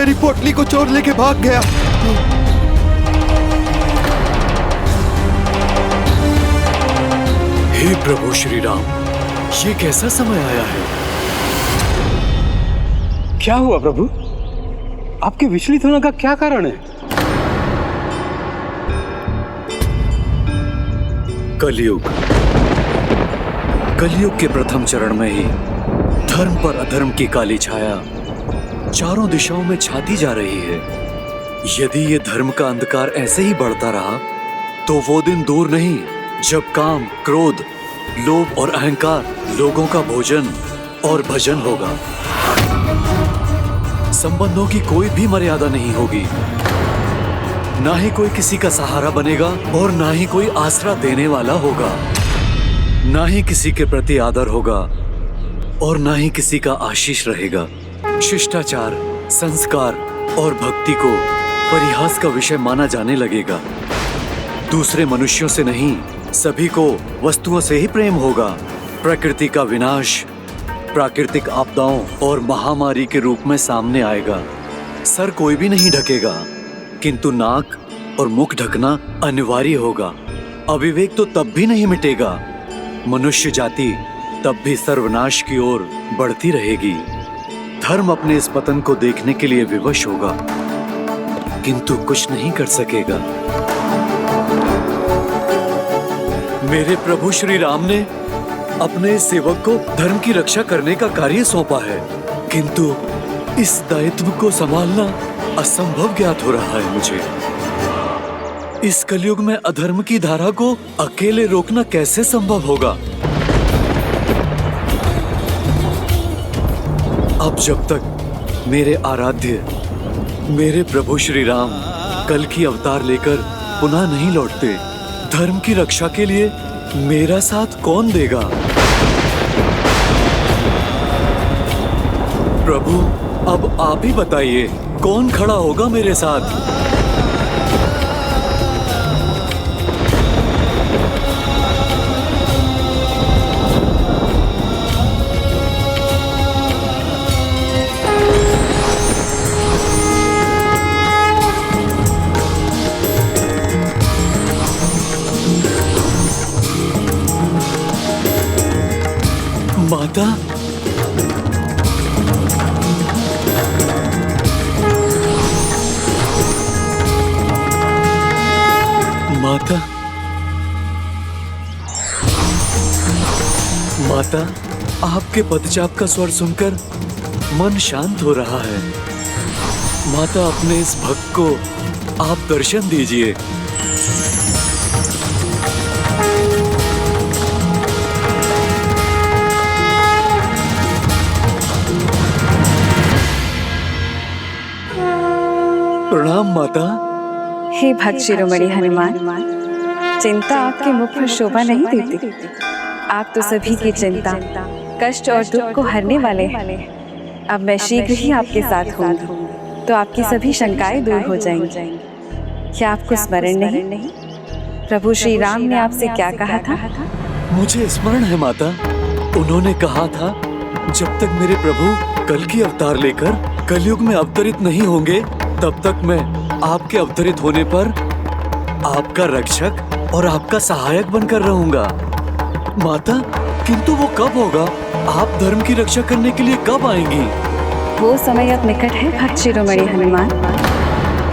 मेरी पोटली को चोर लेके भाग गया। हे प्रभु श्री राम, ये कैसा समय आया है? क्या हुआ प्रभु? आपके विचलित होने का क्या कारण है? कलयुग। कलयुग के प्रथम चरण में ही धर्म पर अधर्म की काली छाया चारों दिशाओं में छाती जा रही है। यदि ये धर्म का अंधकार ऐसे ही बढ़ता रहा तो वो दिन दूर नहीं जब काम, क्रोध, लोभ और अहंकार लोगों का भोजन और भजन होगा। संबंधों की कोई भी मर्यादा नहीं होगी, ना ही कोई किसी का सहारा बनेगा और ना ही कोई आसरा देने वाला होगा, ना ही किसी के प्रति आदर होगा और ना ही किसी का आशीष रहेगा। शिष्टाचार, संस्कार और भक्ति को परिहास का विषय माना जाने लगेगा। दूसरे मनुष्यों से नहीं, सभी को वस्तुओं से ही प्रेम होगा। प्रकृति का विनाश प्राकृतिक आपदाओं और महामारी के रूप में सामने आएगा। सर कोई भी नहीं ढकेगा, किंतु नाक और मुख ढकना अनिवार्य होगा। अविवेक तो तब भी नहीं मिटेगा। मनुष्य जाति तब भी सर्वनाश की ओर बढ़ती रहेगी। धर्म अपने इस पतन को देखने के लिए विवश होगा, किंतु कुछ नहीं कर सकेगा। मेरे प्रभु श्री राम ने अपने सेवक को धर्म की रक्षा करने का कार्य सौंपा है, किंतु इस दायित्व को संभालना असंभव ज्ञात हो रहा है मुझे। इस कलयुग में अधर्म की धारा को अकेले रोकना कैसे संभव होगा? अब जब तक मेरे आराध्य, मेरे प्रभु श्री राम कल की अवतार लेकर पुनः नहीं लौटते, धर्म की रक्षा के लिए मेरा साथ कौन देगा? प्रभु, अब आप ही बताइए, कौन खड़ा होगा मेरे साथ? माता, माता, माता, आपके पदचाप का स्वर सुनकर मन शांत हो रहा है। माता, अपने इस भक्त को आप दर्शन दीजिए। प्रणाम माता। हे भक्त शिरोमणि हनुमान, चिंता आपके मुख पर शोभा नहीं देती। आप तो सभी की चिंता, कष्ट और दुख को हरने वाले हैं। अब मैं शीघ्र ही आपके साथ होंगी, तो आपकी सभी शंकाएं दूर हो जाएंगी। क्या आपको स्मरण नहीं? प्रभु श्री राम ने आपसे क्या कहा था? मुझे स्मरण है माता। उन्होंने कहा था, जब तक मेरे प्रभु कल की अवतार लेकर कलयुग में अवतरित नहीं होंगे, तब तक मैं आपके अवतरित होने पर आपका रक्षक और आपका सहायक बनकर रहूंगा। माता, किंतु वो कब होगा? आप धर्म की रक्षा करने के लिए कब आएंगी? वो समय अब निकट है भक्त शिरोमणि हनुमान।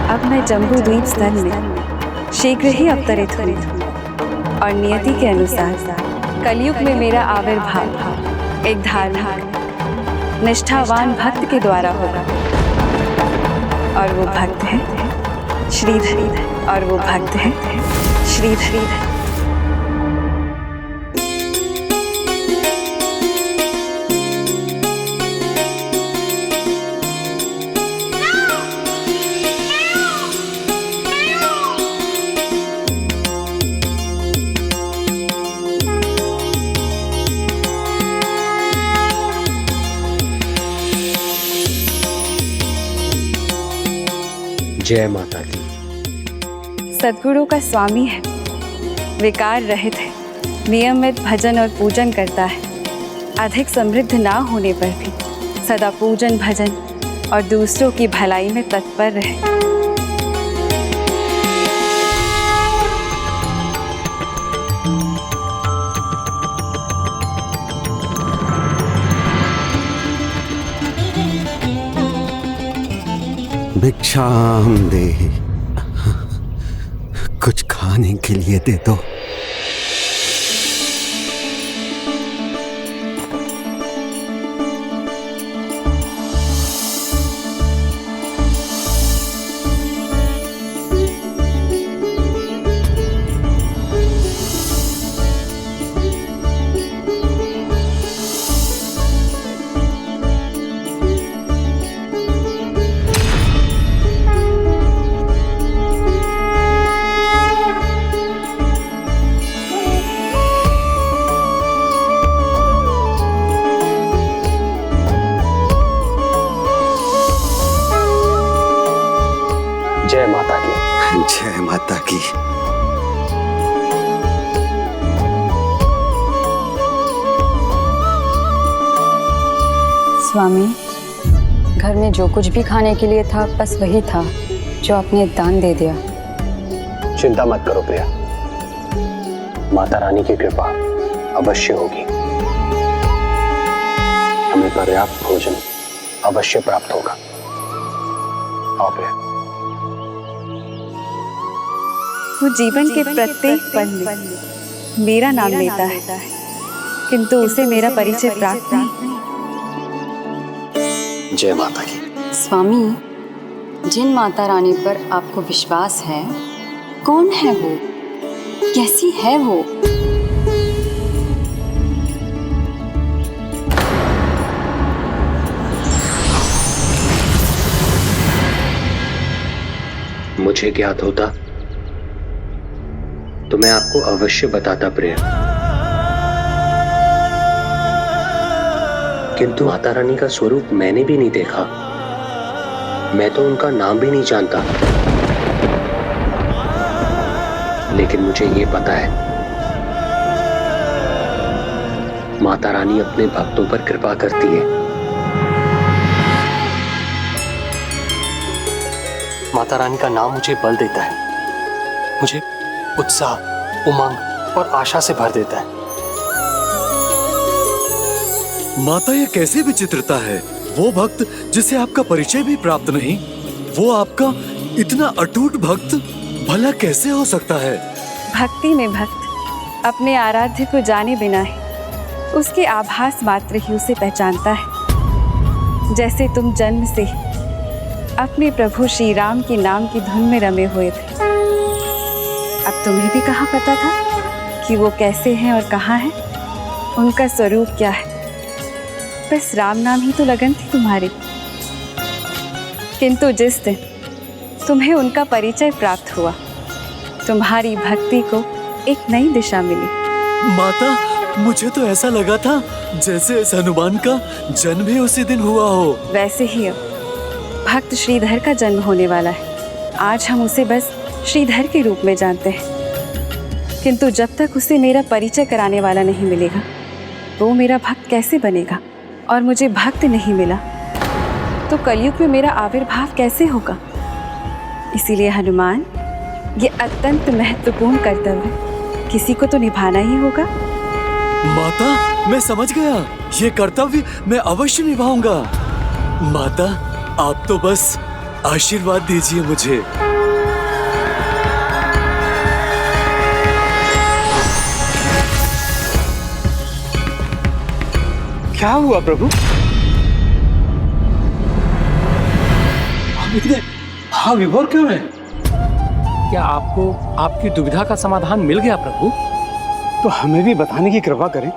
अब मैं जम्बू द्वीप स्थल में शीघ्र ही अवतरित हुई और नियति के अनुसार कलयुग में मेरा आविर्भाव एक धार्मिक निष्ठावान भक्त के द्वारा होगा। और वो भक्त है श्रीधर, और वो भक्त है श्रीधर। जय माता की। सद्गुरु का स्वामी है, विकार रहित है, नियमित भजन और पूजन करता है। अधिक समृद्ध ना होने पर भी सदा पूजन भजन और दूसरों की भलाई में तत्पर रहे। भिक्षाम देहि, कुछ खाने के लिए दे दो। जय माता की। जय माता की। स्वामी, घर में जो कुछ भी खाने के लिए था बस वही था जो आपने दान दे दिया। चिंता मत करो प्रिया, माता रानी की कृपा अवश्य होगी। हमें पर्याप्त भोजन अवश्य प्राप्त होगा। आओ प्रिया। वो जीवन के प्रत्येक पल में मेरा नाम लेता है, किंतु उसे मेरा परिचय प्राप्त नहीं। जय माता की। स्वामी, जिन माता रानी पर आपको विश्वास है, कौन है वो? कैसी है वो? मुझे ज्ञात होता तो मैं आपको अवश्य बताता प्रिया, किंतु माता रानी का स्वरूप मैंने भी नहीं देखा। मैं तो उनका नाम भी नहीं जानता, लेकिन मुझे ये पता है माता रानी अपने भक्तों पर कृपा करती है। माता रानी का नाम मुझे बल देता है, मुझे उत्साह, उमंग और आशा से भर देता है। माता, ये कैसी विचित्रता है। वो भक्त जिसे आपका परिचय भी प्राप्त नहीं, वो आपका इतना अटूट भक्त भला कैसे हो सकता है? भक्ति में भक्त अपने आराध्य को जाने बिना ही उसके आभास मात्र ही उसे पहचानता है। जैसे तुम जन्म से अपने प्रभु श्री राम के नाम की धुन में रमे हुए थे। अब तुम्हें भी कहाँ पता था कि वो कैसे हैं और कहाँ हैं, उनका स्वरूप क्या है। बस राम नाम ही तो लगन थी तुम्हारी। किंतु जिस दिन तुम्हें उनका परिचय प्राप्त हुआ, तुम्हारी भक्ति को एक नई दिशा मिली। माता, मुझे तो ऐसा लगा था जैसे इस हनुमान का जन्म भी उसी दिन हुआ हो। वैसे ही अब भक्त श्रीधर का जन्म होने वाला है। आज हम उसे बस श्रीधर के रूप में जानते हैं, किंतु जब तक उसे मेरा परिचय कराने वाला नहीं मिलेगा, वो मेरा भक्त कैसे बनेगा? और मुझे भक्त नहीं मिला तो कलयुग में मेरा आविर्भाव कैसे होगा? इसीलिए हनुमान, ये अत्यंत महत्वपूर्ण कर्तव्य किसी को तो निभाना ही होगा। माता, मैं समझ गया। ये कर्तव्य मैं अवश्य निभाऊंगा। माता, आप तो बस आशीर्वाद दीजिए मुझे। क्या हुआ प्रभु? आप इतने विभोर क्यों हैं? क्या आपको आपकी दुविधा का समाधान मिल गया प्रभु? तो हमें भी बताने की कृपा करें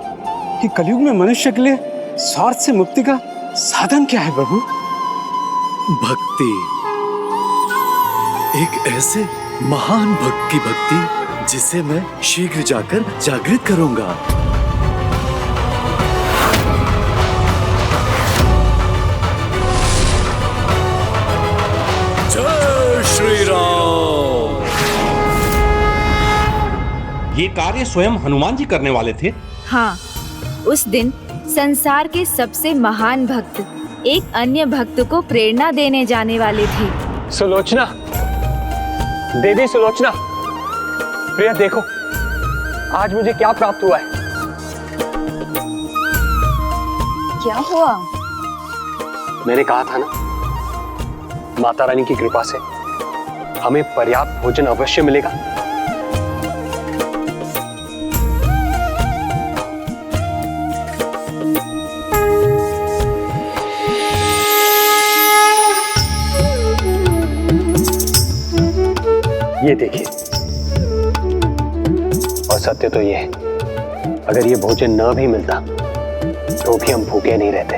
कि कलयुग में मनुष्य के लिए स्वार्थ से मुक्ति का साधन क्या है प्रभु? भक्ति, एक ऐसे महान भक्त की भक्ति जिसे मैं शीघ्र जाकर जागृत करूंगा। जय श्री राम। ये कार्य स्वयं हनुमान जी करने वाले थे। हाँ, उस दिन संसार के सबसे महान भक्त एक अन्य भक्त को प्रेरणा देने जाने वाले थे। सुलोचना, देवी सुलोचना, प्रिया देखो आज मुझे क्या प्राप्त हुआ है। क्या हुआ? मैंने कहा था ना, माता रानी की कृपा से हमें पर्याप्त भोजन अवश्य मिलेगा। ये देखिए, और सत्य तो ये है, अगर ये भोजन न भी मिलता तो भी हम भूखे नहीं रहते,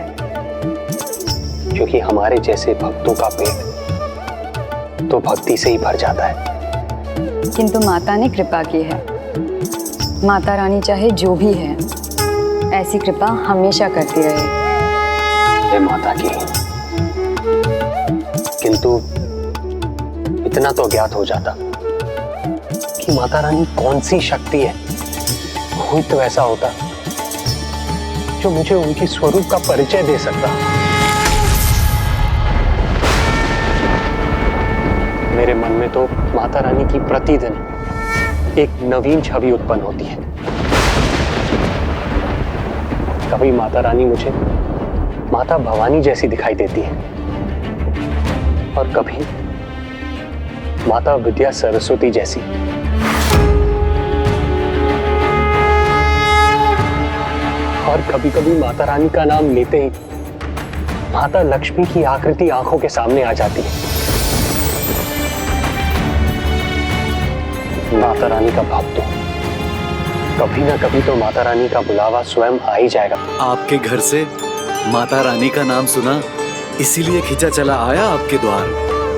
क्योंकि हमारे जैसे भक्तों का पेट तो भक्ति से ही भर जाता है। किंतु माता ने कृपा की है। माता रानी चाहे जो भी है, ऐसी कृपा हमेशा करती रहे। जय माता की। किंतु इतना तो ज्ञात हो जाता कि माता रानी कौन सी शक्ति है, कोई तो ऐसा होता जो मुझे उनकी स्वरूप का परिचय दे सकता। मेरे मन में तो माता रानी की प्रतिदिन एक नवीन छवि उत्पन्न होती है। कभी माता रानी मुझे माता भवानी जैसी दिखाई देती है, और कभी माता विद्या सरस्वती जैसी। और कभी कभी माता रानी का नाम लेते ही माता लक्ष्मी की आकृति आंखों के सामने आ जाती है। माता रानी का भक्त, कभी ना कभी तो माता रानी का बुलावा स्वयं आ ही जाएगा। आपके घर से माता रानी का नाम सुना, इसीलिए खिंचा चला आया आपके द्वार।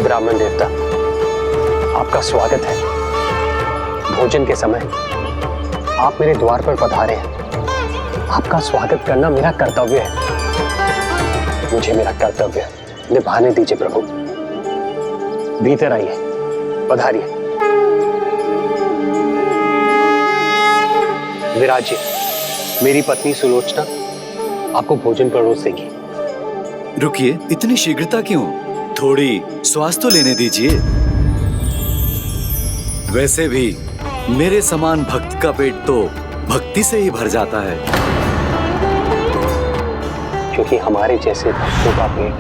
ब्राह्मण देवता, आपका स्वागत है। भोजन के समय आप मेरे द्वार पर पधारे हैं। आपका स्वागत करना मेरा कर्तव्य है। मुझे मेरा कर्तव्य निभाने दीजिए प्रभु। भीतर आइए, पधारिए। विराजिए। मेरी पत्नी सुलोचना आपको भोजन परोस देगी। रुकिए, इतनी शीघ्रता क्यों? थोड़ी श्वास तो लेने दीजिए। वैसे भी मेरे समान भक्त का पेट तो भक्ति से ही भर जाता है। क्योंकि हमारे जैसे भक्तों का पेट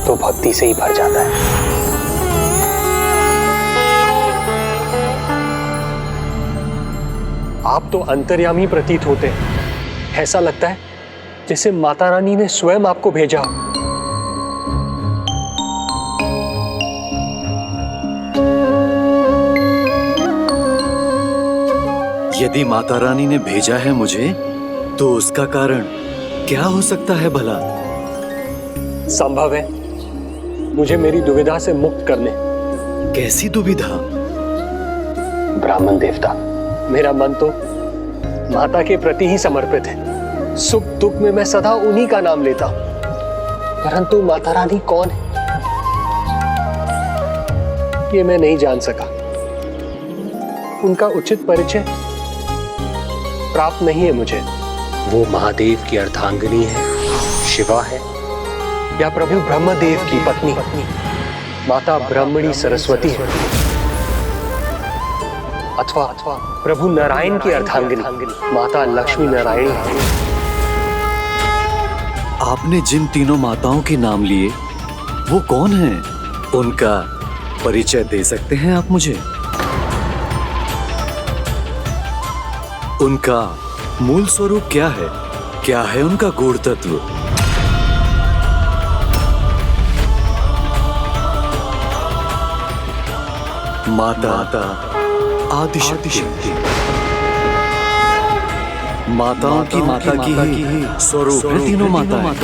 तो भक्ति से ही भर जाता है। आप तो अंतर्यामी प्रतीत होते हैं। ऐसा लगता है जैसे माता रानी ने स्वयं आपको भेजा हो। यदि माता रानी ने भेजा है मुझे, तो उसका कारण क्या हो सकता है भला? संभव है मुझे मेरी दुविधा से मुक्त करने। कैसी दुविधा? ब्राह्मण देवता, मेरा मन तो माता के प्रति ही समर्पित है। सुख दुख में मैं सदा उन्हीं का नाम लेता हूं, परंतु माता रानी कौन है ये मैं नहीं जान सका। उनका उचित परिचय प्राप्त नहीं है मुझे। वो महादेव की अर्धांगिनी है, शिवा है, या प्रभु ब्रह्मदेव की पत्नी माता ब्रह्मणी सरस्वती है, अथवा प्रभु नारायण की अर्धांगिनी माता लक्ष्मी नारायणी है। आपने जिन तीनों माताओं के नाम लिए, वो कौन हैं? उनका परिचय दे सकते हैं आप मुझे? उनका मूल स्वरूप क्या है? क्या है उनका गूढ़ तत्व? माता आदिशक्ति, माताओं की माता की ही स्वरूप है तीनों माताएं।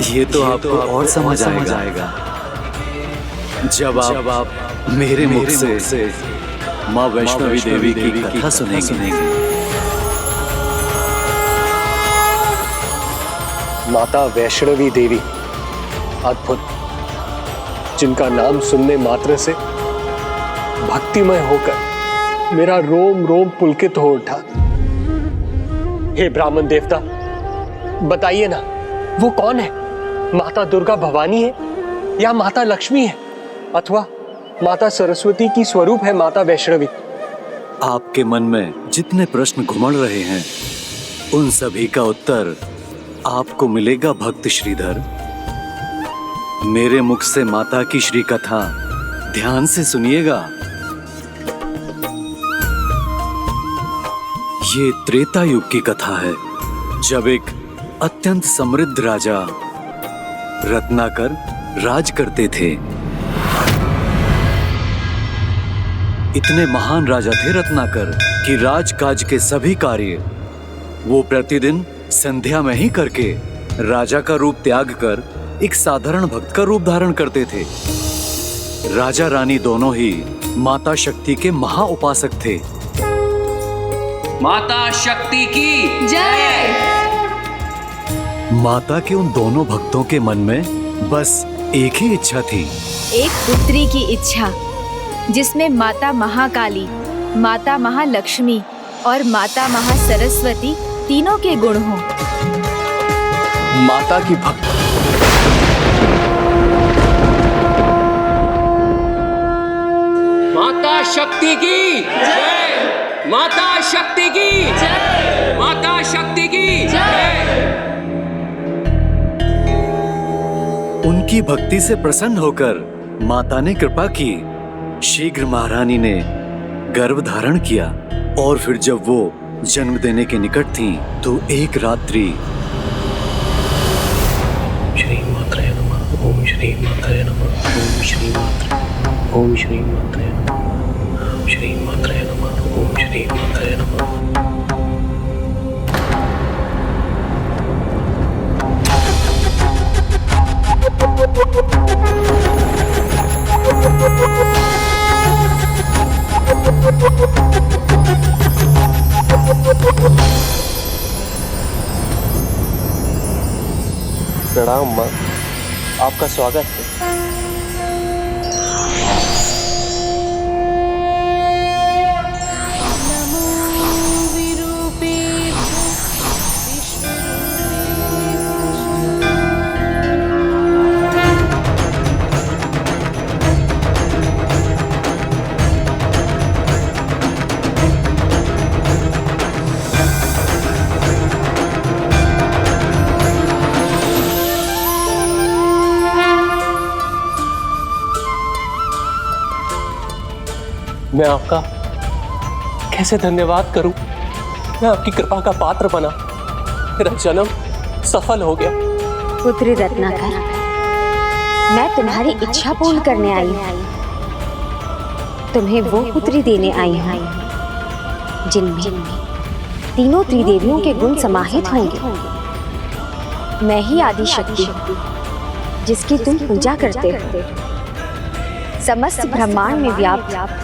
ये तो आपको और समझ आएगा जब आप मेरे मुख से माँ वैष्णवी देवी की कथा सुनेंगे। माता वैष्णवी देवी अद्भुत, जिनका नाम सुनने मात्र से भक्तिमय होकर मेरा रोम रोम पुलकित हो उठा। हे ब्राह्मण देवता, बताइए ना, वो कौन है? माता दुर्गा भवानी है या माता लक्ष्मी है अथवा माता सरस्वती की स्वरूप है माता वैष्णवी? आपके मन में जितने प्रश्न घुमड़ रहे हैं उन सभी का उत्तर आपको मिलेगा भक्त श्रीधर। मेरे मुख से माता की श्री कथा ध्यान से सुनिएगा। ये त्रेता युग की कथा है, जब एक अत्यंत समृद्ध राजा रत्नाकर राज करते थे। इतने महान राजा थे रत्नाकर कि राजकाज के सभी कार्य वो प्रतिदिन संध्या में ही करके राजा का रूप त्याग कर एक साधारण भक्त का रूप धारण करते थे। राजा रानी दोनों ही माता शक्ति के महा उपासक थे। माता शक्ति की जय। माता के उन दोनों भक्तों के मन में बस एक ही इच्छा थी, एक पुत्री की इच्छा, जिसमें माता महाकाली, माता महालक्ष्मी और माता महासरस्वती तीनों के गुण हों। माता की भक्त माता शक्ति की जय। माता शक्ति की जय। माता शक्ति की जय। उनकी भक्ति से प्रसन्न होकर माता ने कृपा की। शीघ्र महारानी ने गर्भ धारण किया और फिर जब वो जन्म देने के निकट थीं, तो एक रात्रि श्री मात्रे नमः। ओम श्री मात्रे नमः। ओम श्री मात्रे। ओम श्री मात्रे नमः। ओम श्री मात्रे नमः। ओम श्री मात्रे नमः। प्रणाम माँ, आपका स्वागत है। मैं आपका कैसे धन्यवाद करूं? मैं आपकी कृपा का पात्र बना, मेरा जन्म सफल हो गया। पुत्री रत्नाकर, मैं तुम्हारी इच्छा पूर्ण करने आई हूँ। तुम्हें वो पुत्री देने आई हूँ जिनमें तीनों त्रिदेवियों के गुण समाहित होंगे। मैं ही आदि शक्ति, जिसकी तुम पूजा करते हो। समस्त ब्रह्मांड में व्याप्त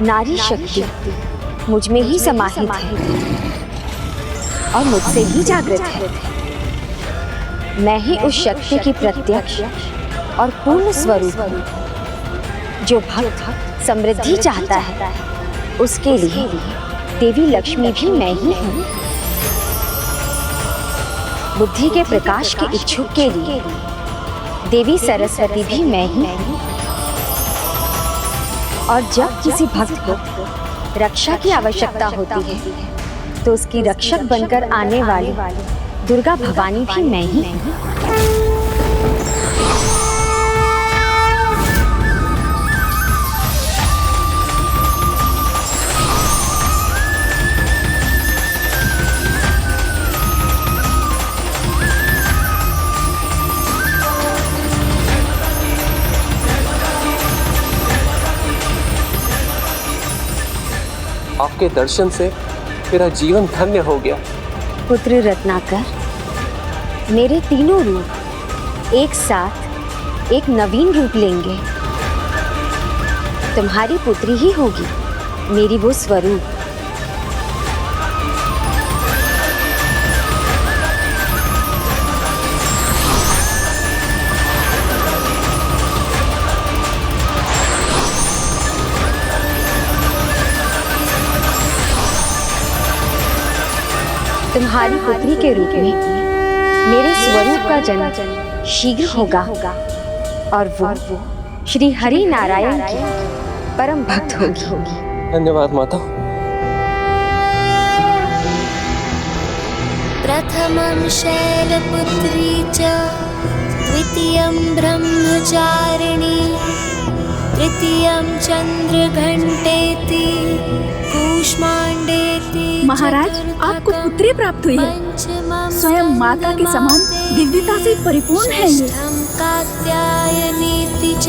नारी शक्ति मुझ में ही समाहित है और मुझसे ही जागृत है। मैं ही उस शक्ति की प्रत्यक्ष और पूर्ण स्वरूप हूँ। जो भक्त समृद्धि चाहता है, उसके लिए देवी लक्ष्मी भी मैं ही हूँ। बुद्धि के प्रकाश के इच्छुक के लिए देवी सरस्वती भी मैं ही हूँ। और जब किसी भक्त को रक्षा की आवश्यकता होती है, तो उसकी रक्षक बनकर आने वाली दुर्गा भवानी भी मैं ही हूँ। आपके दर्शन से मेरा जीवन धन्य हो गया। पुत्री रत्नाकर, मेरे तीनों रूप एक साथ एक नवीन रूप लेंगे। तुम्हारी पुत्री ही होगी मेरी वो स्वरूप। तुम्हारी पुत्री के रूप में मेरे स्वरूप का जन्म शीघ्र होगा और वो श्री हरि नारायण की परम भक्त होगी। धन्यवाद माता। प्रथमं शैलपुत्री च द्वितीयं ब्रह्मचारिणी तृतीयं चंद्रघंटेति कूष्मांडेति। महाराज, आपको पुत्री प्राप्त हुई है। स्वयं माता के समान दिव्यता से परिपूर्ण है ये। कात्यायनीति च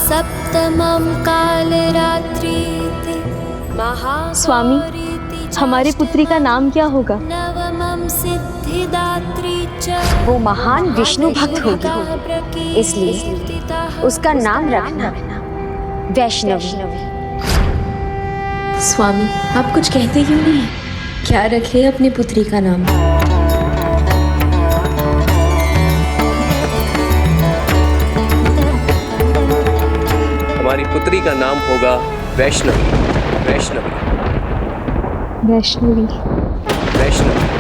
सप्तमं कालरात्रि। स्वामी, हमारी पुत्री का नाम क्या होगा? नवमं सिद्धिदात्री च। वो महान विष्णु भक्त होगी, इसलिए उसका नाम रखना वैष्णवी। स्वामी, आप कुछ कहते क्यों नहीं? क्या रखे अपनी पुत्री का नाम? हमारी पुत्री का नाम होगा वैष्णवी। वैष्णवी। वैष्णवी। वैष्णवी।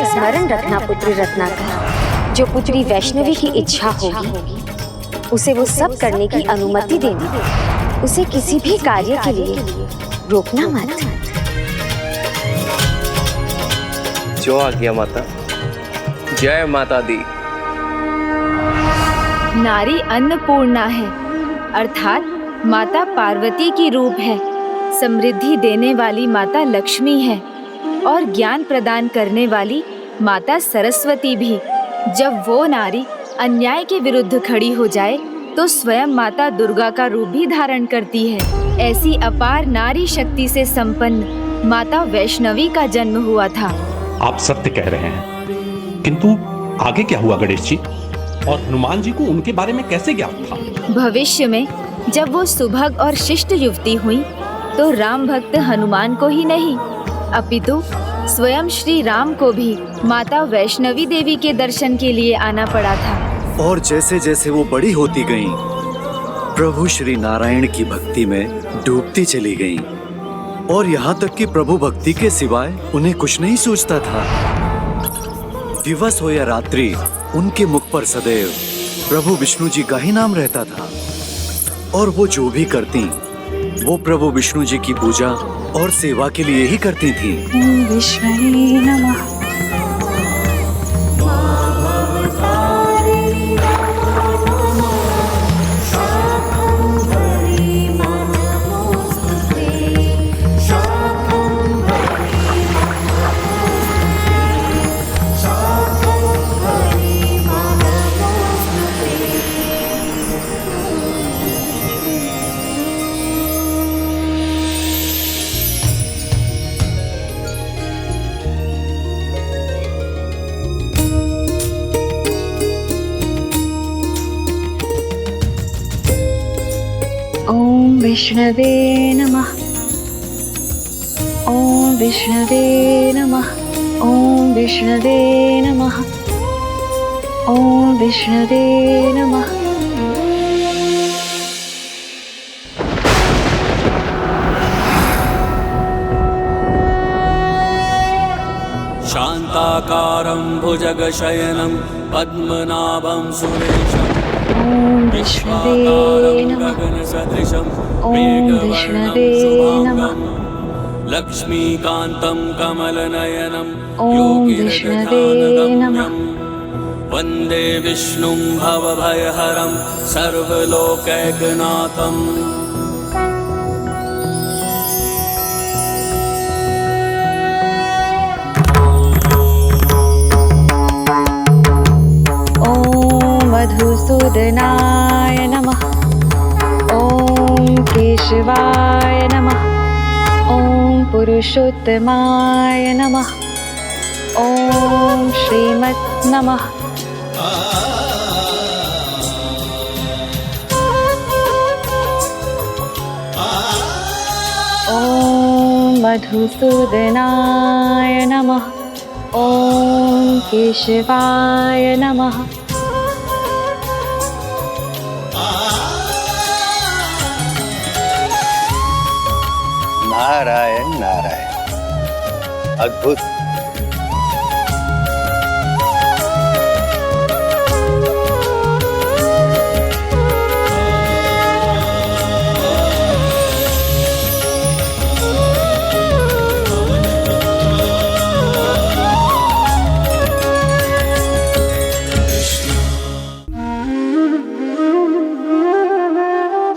स्मरण रखना पुत्री रत्नाकर, जो पुत्री वैष्णवी की इच्छा होगी उसे वो सब करने की अनुमति देना। उसे किसी भी कार्य के लिए रोकना मत। जो आ गया माता। जय माता दी। नारी अन्नपूर्णा है, अर्थात माता पार्वती की रूप है। समृद्धि देने वाली माता लक्ष्मी है और ज्ञान प्रदान करने वाली माता सरस्वती भी। जब वो नारी अन्याय के विरुद्ध खड़ी हो जाए तो स्वयं माता दुर्गा का रूप भी धारण करती है। ऐसी अपार नारी शक्ति से संपन्न माता वैष्णवी का जन्म हुआ था। आप सत्य कह रहे हैं, किंतु आगे क्या हुआ गणेश जी? और हनुमान जी को उनके बारे में कैसे ज्ञात था? भविष्य में जब वो सुभग और शिष्ट युवती हुई तो राम भक्त हनुमान को ही नहीं अपितु स्वयं श्री राम को भी माता वैष्णवी देवी के दर्शन के लिए आना पड़ा था। और जैसे जैसे वो बड़ी होती गईं, प्रभु श्री नारायण की भक्ति में डूबती चली गईं। और यहाँ तक कि प्रभु भक्ति के सिवाय उन्हें कुछ नहीं सूझता था। दिवस हो या रात्रि उनके मुख पर सदैव प्रभु विष्णु जी का ही नाम रहता था। और वो जो भी करती वो प्रभु विष्णु जी की पूजा और सेवा के लिए ही करती थी। ओम विष्णवे नमः। ओम विष्णवे नमः। ओम विष्णवे नमः। ओम विष्णवे नमः। ओम विष्णवे नमः। शान्ताकारं भुजगशयनं पद्मनाभं सुरेशं ओम विष्णवे नमः। ओम विष्णवे नमः। लक्ष्मीकान्तं कमलनयनं ओम विष्णवे नमः। वन्दे विष्णुं भवभयहरं सर्वलोकैकनाथम्। मधुसूदनाय नमः। ओम केशवाय नमः। ओम पुरुषोत्तमाय नमः। ओम श्रीमत् नमः। ओम मधुसूदनाय नमः। ओम केशवाय नमः। नारायण नारायण, अद्भुत।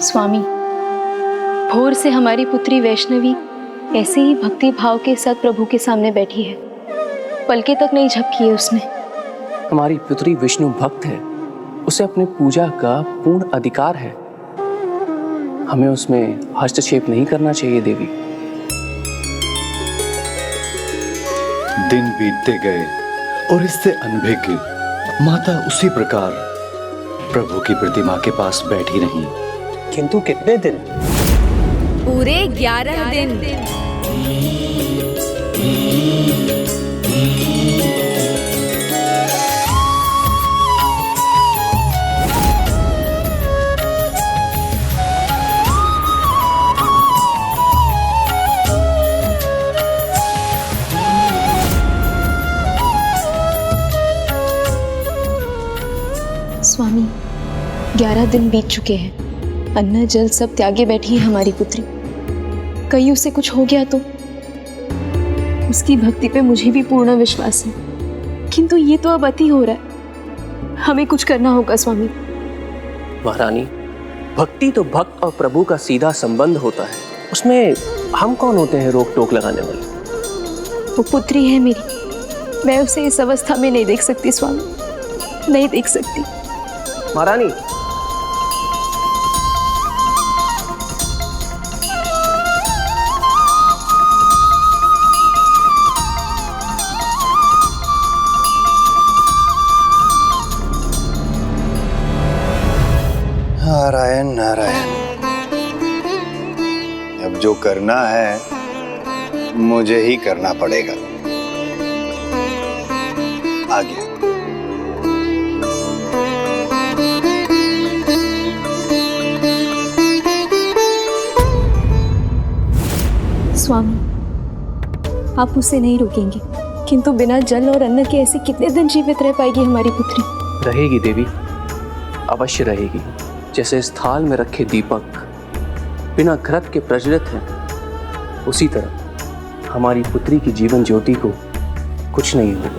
स्वामी, भोर से हमारी पुत्री वैष्णवी ऐसे ही भक्ति भाव के साथ प्रभु के सामने बैठी है, पलके तक नहीं झपकी है उसने। हमारी पुत्री विष्णु भक्त है, उसे अपने पूजा का पूर्ण अधिकार है, हमें उसमें हस्तक्षेप नहीं करना चाहिए देवी। दिन बीतते गए और इससे अनभिज्ञ माता उसी प्रकार प्रभु की प्रतिमा के पास बैठी रही। किंतु कितने दिन? पूरे 11 दिन। स्वामी, 11 दिन बीत चुके हैं, अन्न जल सब त्यागे बैठी है हमारी पुत्री। कहीं उसे कुछ हो गया तो? उसकी भक्ति पे मुझे भी पूर्ण विश्वास है, किंतु ये तो अब अति हो रहा है, हमें कुछ करना होगा स्वामी। महारानी, भक्ति तो भक्त और प्रभु का सीधा संबंध होता है, उसमें हम कौन होते हैं रोक टोक लगाने वाले? वो पुत्री है मेरी, मैं उसे इस अवस्था में नहीं देख सकती स्वामी, नहीं देख सकती। महारानी, नारायण नारायण, अब जो करना है मुझे ही करना पड़ेगा। आगे। स्वामी, आप उसे नहीं रोकेंगे, किंतु बिना जल और अन्न के ऐसे कितने दिन जीवित रह पाएगी हमारी पुत्री? रहेगी देवी, अवश्य रहेगी। जैसे इस थाल में रखे दीपक बिना घृत के प्रज्वलित हैं, उसी तरह हमारी पुत्री की जीवन ज्योति को कुछ नहीं होगा।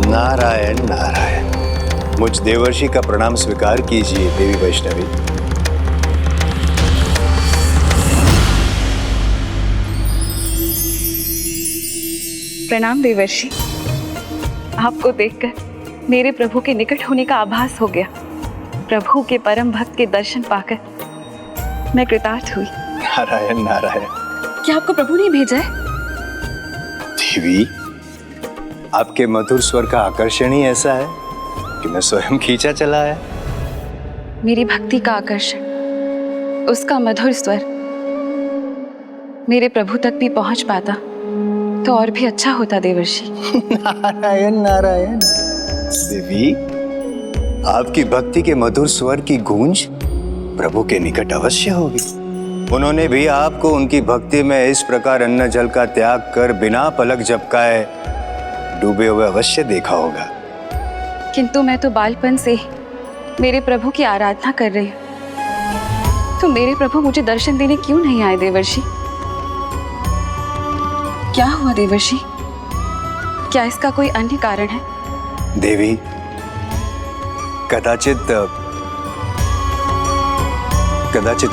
नारायण नारायण, मुझ देवर्षि का प्रणाम स्वीकार कीजिए देवी वैष्णवी। प्रणाम देवर्षि। आपको देखकर मेरे प्रभु के निकट होने का आभास हो गया। प्रभु के परम भक्त के दर्शन पाकर मैं कृतार्थ हुई। नारायण नारायण। क्या आपको प्रभु ने भेजा है? देवी, आपके मधुर स्वर का आकर्षण ही ऐसा है कि मैं स्वयं खींचा चला आया। मेरी भक्ति का आकर्षण, उसका मधुर स्वर मेरे प्रभु तक भी पहुंच पाता तो और भी अच्छा होता देवर्षि। नारायण नारायण। देवी, आपकी भक्ति के मधुर स्वर की गूंज प्रभु के निकट अवश्य होगी। उन्होंने भी आपको उनकी भक्ति में इस प्रकार अन्न जल का त्याग कर बिना पलक झपकाए डूबे हुए अवश्य देखा होगा। किंतु मैं तो बालपन से मेरे प्रभु की आराधना कर रही हूँ, तो मेरे प्रभु मुझे दर्शन देने क्यों नहीं आए देवर्षि? क्या हुआ देवर्षि? क्या इसका कोई अन्य कारण है? देवी, कदाचित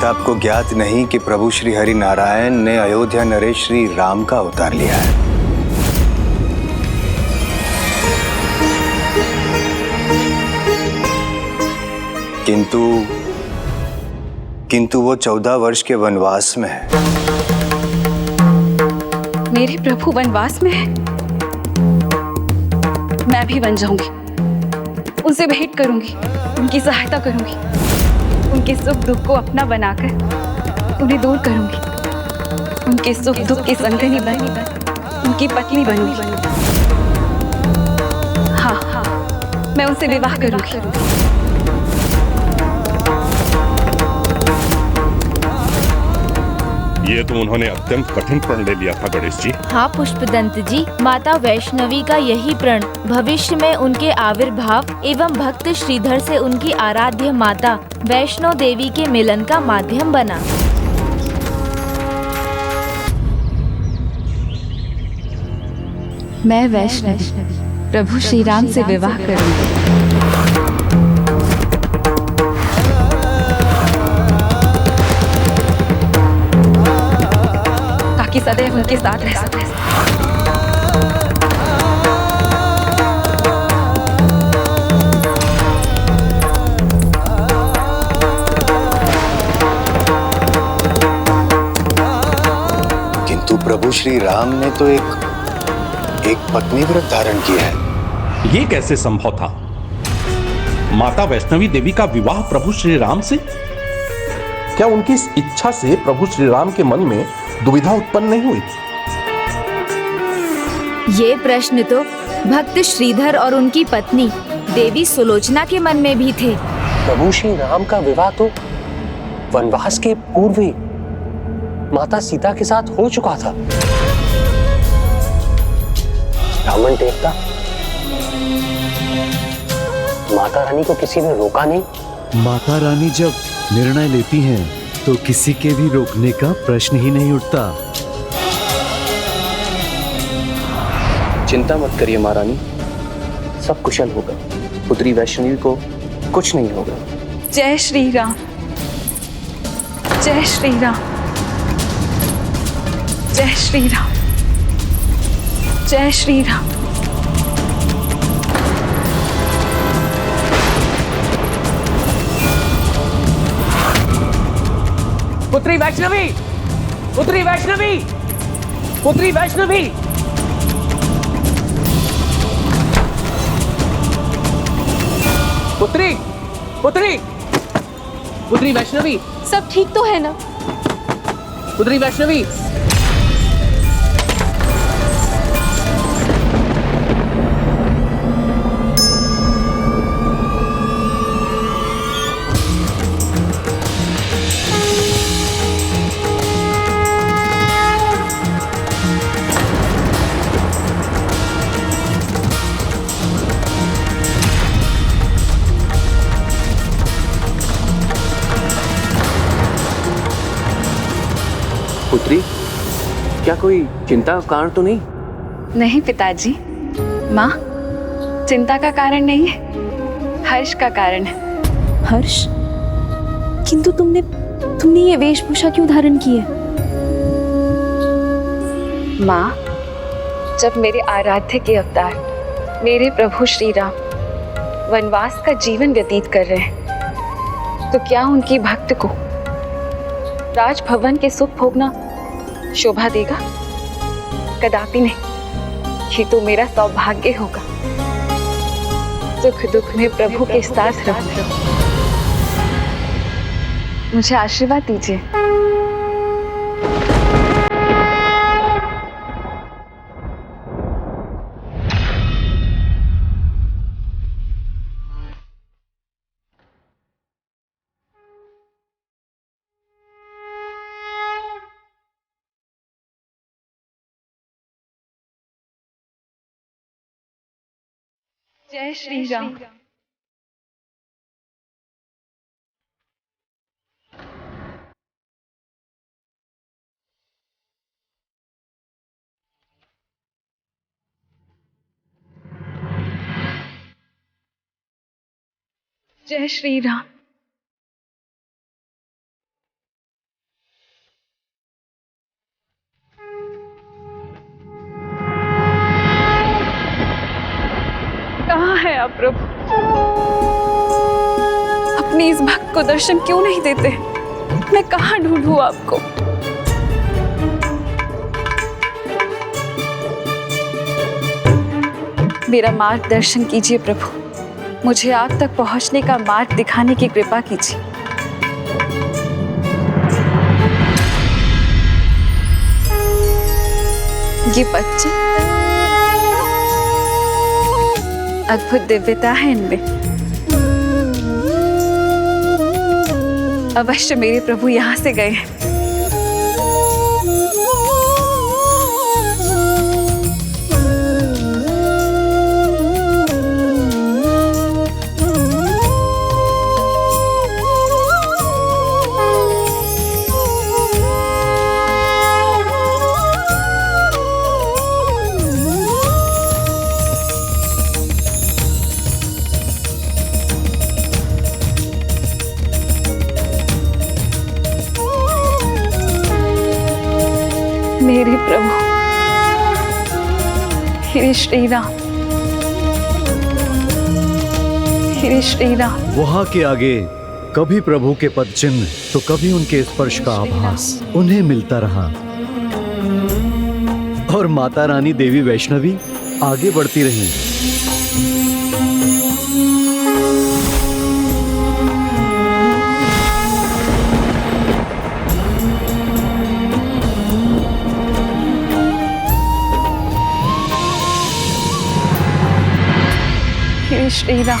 आपको ज्ञात नहीं कि प्रभु श्री हरि नारायण ने अयोध्या नरेश श्री राम का अवतार लिया है। किंतु वो 14 वर्ष के वनवास में है। मेरे प्रभु वनवास में है? मैं भी बन जाऊंगी उनसे भेंट करूंगी, उनकी सहायता करूंगी, उनके सुख दुख को अपना बनाकर उन्हें दूर करूंगी, उनके सुख दुख की संगनी बनी, उनकी पत्नी बनूंगी। हाँ, मैं उनसे विवाह करूंगी। ये तो उन्होंने अत्यंत कठिन प्रण ले लिया था गणेश जी। हाँ पुष्पदंत जी, माता वैष्णवी का यही प्रण भविष्य में उनके आविर्भाव एवं भक्त श्रीधर से उनकी आराध्य माता वैष्णो देवी के मिलन का माध्यम बना। मैं वैष्णवी प्रभु श्री राम से विवाह करूंगी। ताकि सदैव उनके साथ रह सकूं। किंतु प्रभु श्री राम ने तो एक पत्नी व्रत धारण किया है। ये कैसे संभव था? माता वैष्णवी देवी का विवाह प्रभु श्री राम से? क्या उनकी इस इच्छा से प्रभु श्री राम के मन में दुविधा उत्पन्न नहीं हुई? ये प्रश्न तो भक्त श्रीधर और उनकी पत्नी देवी सुलोचना के मन में भी थे। प्रभु श्री राम का विवाह तो वनवास के पूर्व ही माता सीता के साथ हो चुका था। रावण देवता, माता रानी को किसी ने रोका नहीं। माता रानी जब निर्णय लेती हैं तो किसी के भी रोकने का प्रश्न ही नहीं उठता। चिंता मत करिए महारानी, सब कुशल होगा। पुत्री वैष्णवी को कुछ नहीं होगा। जय श्री राम, जय श्री राम, जय श्री राम, जय श्री राम। पुत्री वैष्णवी, पुत्री वैष्णवी, पुत्री वैष्णवी। पुत्री, पुत्री, पुत्री वैष्णवी। सब ठीक तो है ना? पुत्री वैष्णवी। पुत्री, क्या कोई चिंता का कारण तो नहीं? नहीं पिताजी, माँ, चिंता का कारण नहीं है, हर्ष का कारण है। हर्ष? किंतु तुमने ये वेशभूषा क्यों धारण की है? माँ, जब मेरे आराध्य के अवतार मेरे प्रभु श्री राम वनवास का जीवन व्यतीत कर रहे हैं, तो क्या उनकी भक्त को राजभवन के सुख भोगना शोभा देगा? कदापि नहीं। ये तो मेरा सौभाग्य होगा। सुख दुख में प्रभु के साथ रहूंगा। मुझे आशीर्वाद दीजिए। जय श्री राम। जय श्री राम। कहाँ है आप प्रभु? अपने इस भक्त को दर्शन क्यों नहीं देते? मैं कहाँ ढूंढूं आपको? मेरा मार्गदर्शन कीजिए प्रभु, मुझे आग तक पहुंचने का मार्ग दिखाने की कृपा कीजिए। ये बच्चे, अद्भुत दिव्यता है इनमें। अवश्य मेरे प्रभु यहाँ से गए हैं। मेरे प्रभु श्री श्री राम, श्री श्री राम। वहां के आगे कभी प्रभु के पद चिन्ह तो कभी उनके स्पर्श का आभास उन्हें मिलता रहा, और माता रानी देवी वैष्णवी आगे बढ़ती रही। श्री श्री राम।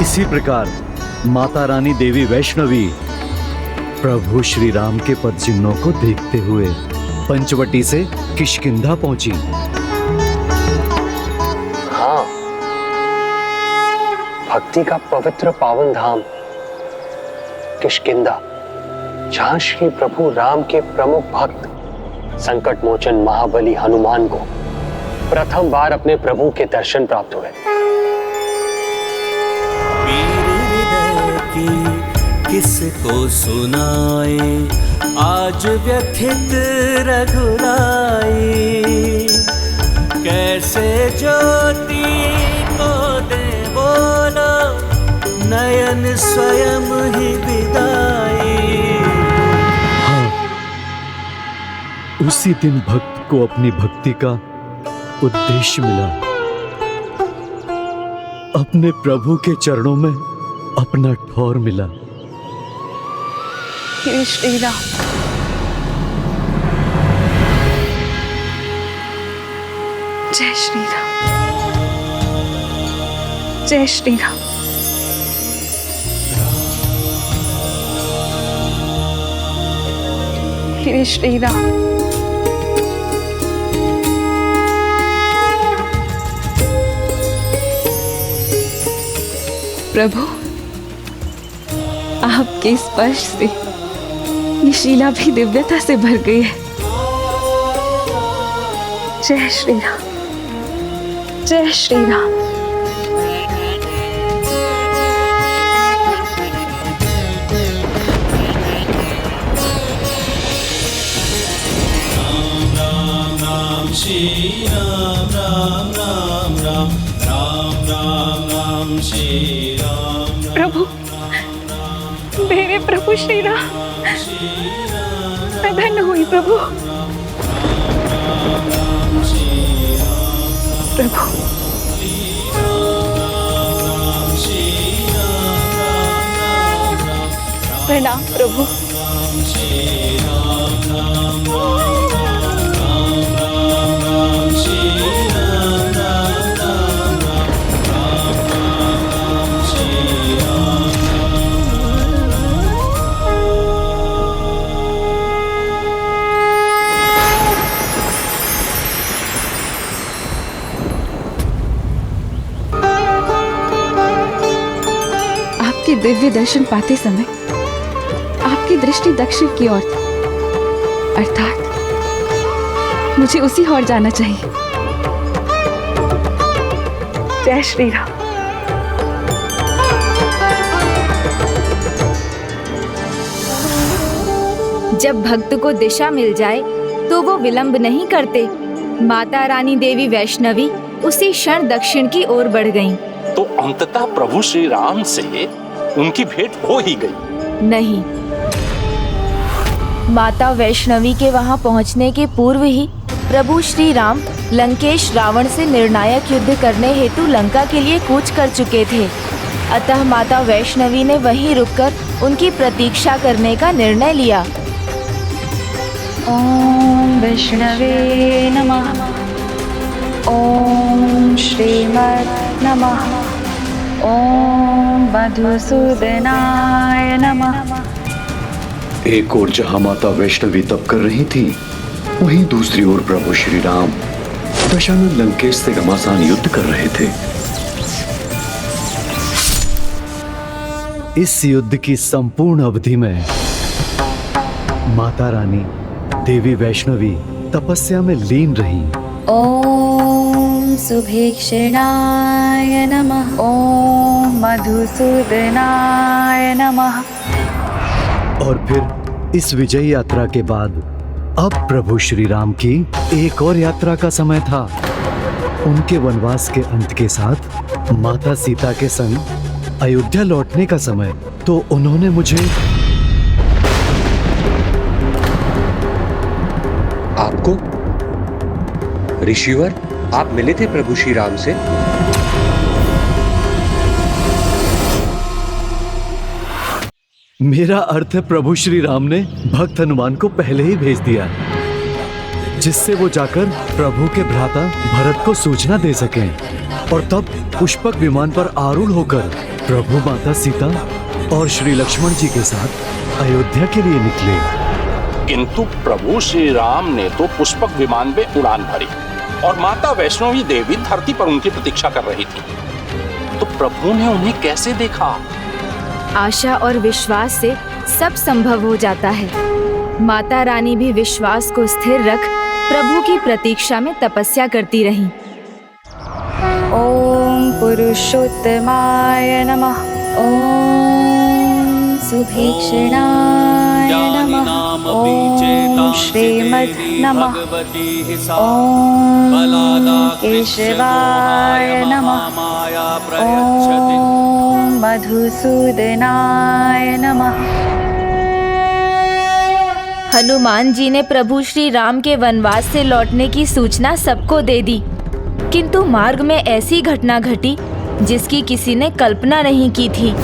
इसी प्रकार माता रानी देवी वैष्णवी प्रभु श्री राम के पद चिन्हों को देखते हुए पंचवटी से किष्किंधा पहुंची। हाँ, भक्ति का पवित्र पावन धाम किष्किंधा, जहां श्री प्रभु राम के प्रमुख भक्त संकट मोचन महाबली हनुमान को प्रथम बार अपने प्रभु के दर्शन प्राप्त हुए। किसको सुनाए आज व्यथित रघुराई, कैसे ज्योति को दे बोलो नयन स्वयं ही विदाई। हाँ, उसी दिन भक्त को अपनी भक्ति का उद्देश्य मिला, अपने प्रभु के चरणों में अपना ठौर मिला। श्री श्री राम। जय श्री राम, जय श्री राम। श्री श्री राम। प्रभु, आपके स्पर्श से ये शीला भी दिव्यता से भर गई है। जय श्री राम, जय श्री राम। श्री राम राम राम राम राम राम राम श्री राम। प्रभु, मेरे प्रभु श्री राम, मैं धन्य हुई प्रभु। प्रभु, प्रणाम प्रभु। आपके दिव्य दर्शन पाते समय आपकी दृष्टि दक्षिण की ओर थी, अर्थात मुझे उसी ओर जाना चाहिए। जय श्री राम। जब भक्त को दिशा मिल जाए तो वो विलंब नहीं करते, माता रानी देवी वैष्णवी उसी क्षण दक्षिण की ओर बढ़ गईं। तो अंततः प्रभु श्री राम से उनकी भेंट हो ही गई। नहीं, माता वैष्णवी के वहां पहुंचने के पूर्व ही प्रभु श्री राम लंकेश रावण से निर्णायक युद्ध करने हेतु लंका के लिए कूच कर चुके थे। अतः माता वैष्णवी ने वहीं रुककर उनकी प्रतीक्षा करने का निर्णय लिया। ओम वैष्णवे नमः। ओम श्रीमद् नमः। ओम मधुसूदनाय नमः। एक ओर जहां माता वैष्णवी तप कर रही थी, वहीं दूसरी ओर प्रभु श्री राम दशानन लंकेश से घमासान युद्ध कर रहे थे। इस युद्ध की संपूर्ण अवधि में माता रानी देवी वैष्णवी तपस्या में लीन रही। ओम सुभीक्षणाय नमः। ओम मधुसूदनाय नमः। और फिर इस विजय यात्रा के बाद अब प्रभु श्री राम की एक और यात्रा का समय था। उनके वनवास के अंत के साथ माता सीता के संग अयोध्या लौटने का समय। तो उन्होंने मुझे आपको ऋषिवर आप मिले थे प्रभु श्री राम से? मेरा अर्थ है प्रभु श्री राम ने भक्त हनुमान को पहले ही भेज दिया, जिससे वो जाकर प्रभु के भ्राता भरत को सूचना दे सकें और तब पुष्पक विमान पर आरूढ़ होकर प्रभु माता सीता और श्री लक्ष्मण जी के साथ अयोध्या के लिए निकले। किंतु प्रभु श्री राम ने तो पुष्पक विमान में उड़ान भरी और माता वैष्णवी देवी धरती पर उनकी प्रतीक्षा कर रही थी। तो प्रभु ने उन्हें कैसे देखा? आशा और विश्वास से सब संभव हो जाता है। माता रानी भी विश्वास को स्थिर रख प्रभु की प्रतीक्षा में तपस्या करती रहीं। ओम पुरुषोत्तमाय नमः। ओम सुभीक्षणाय नमः। ओम श्रीमद् नमः। ओम केशवाय नमः। ओम मधुसूदनाय नमः। हनुमान जी ने प्रभु श्री राम के वनवास से लौटने की सूचना सबको दे दी, किंतु मार्ग में ऐसी घटना घटी जिसकी किसी ने कल्पना नहीं की थी।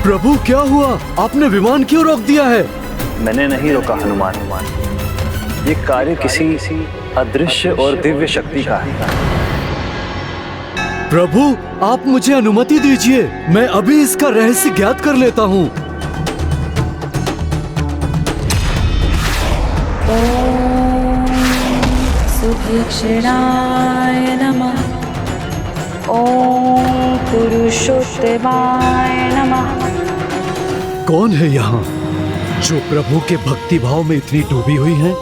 प्रभु क्या हुआ? आपने विमान क्यों रोक दिया है? मैंने नहीं रोका हनुमान। ये कार्य किसी अदृश्य और दिव्य शक्ति का है। प्रभु आप मुझे अनुमति दीजिए, मैं अभी इसका रहस्य ज्ञात कर लेता हूँ। ओम सुभीक्षणाय नमः। ओम पुरुषोत्तमाय नमः। कौन है यहाँ जो प्रभु के भक्ति भाव में इतनी डूबी हुई है?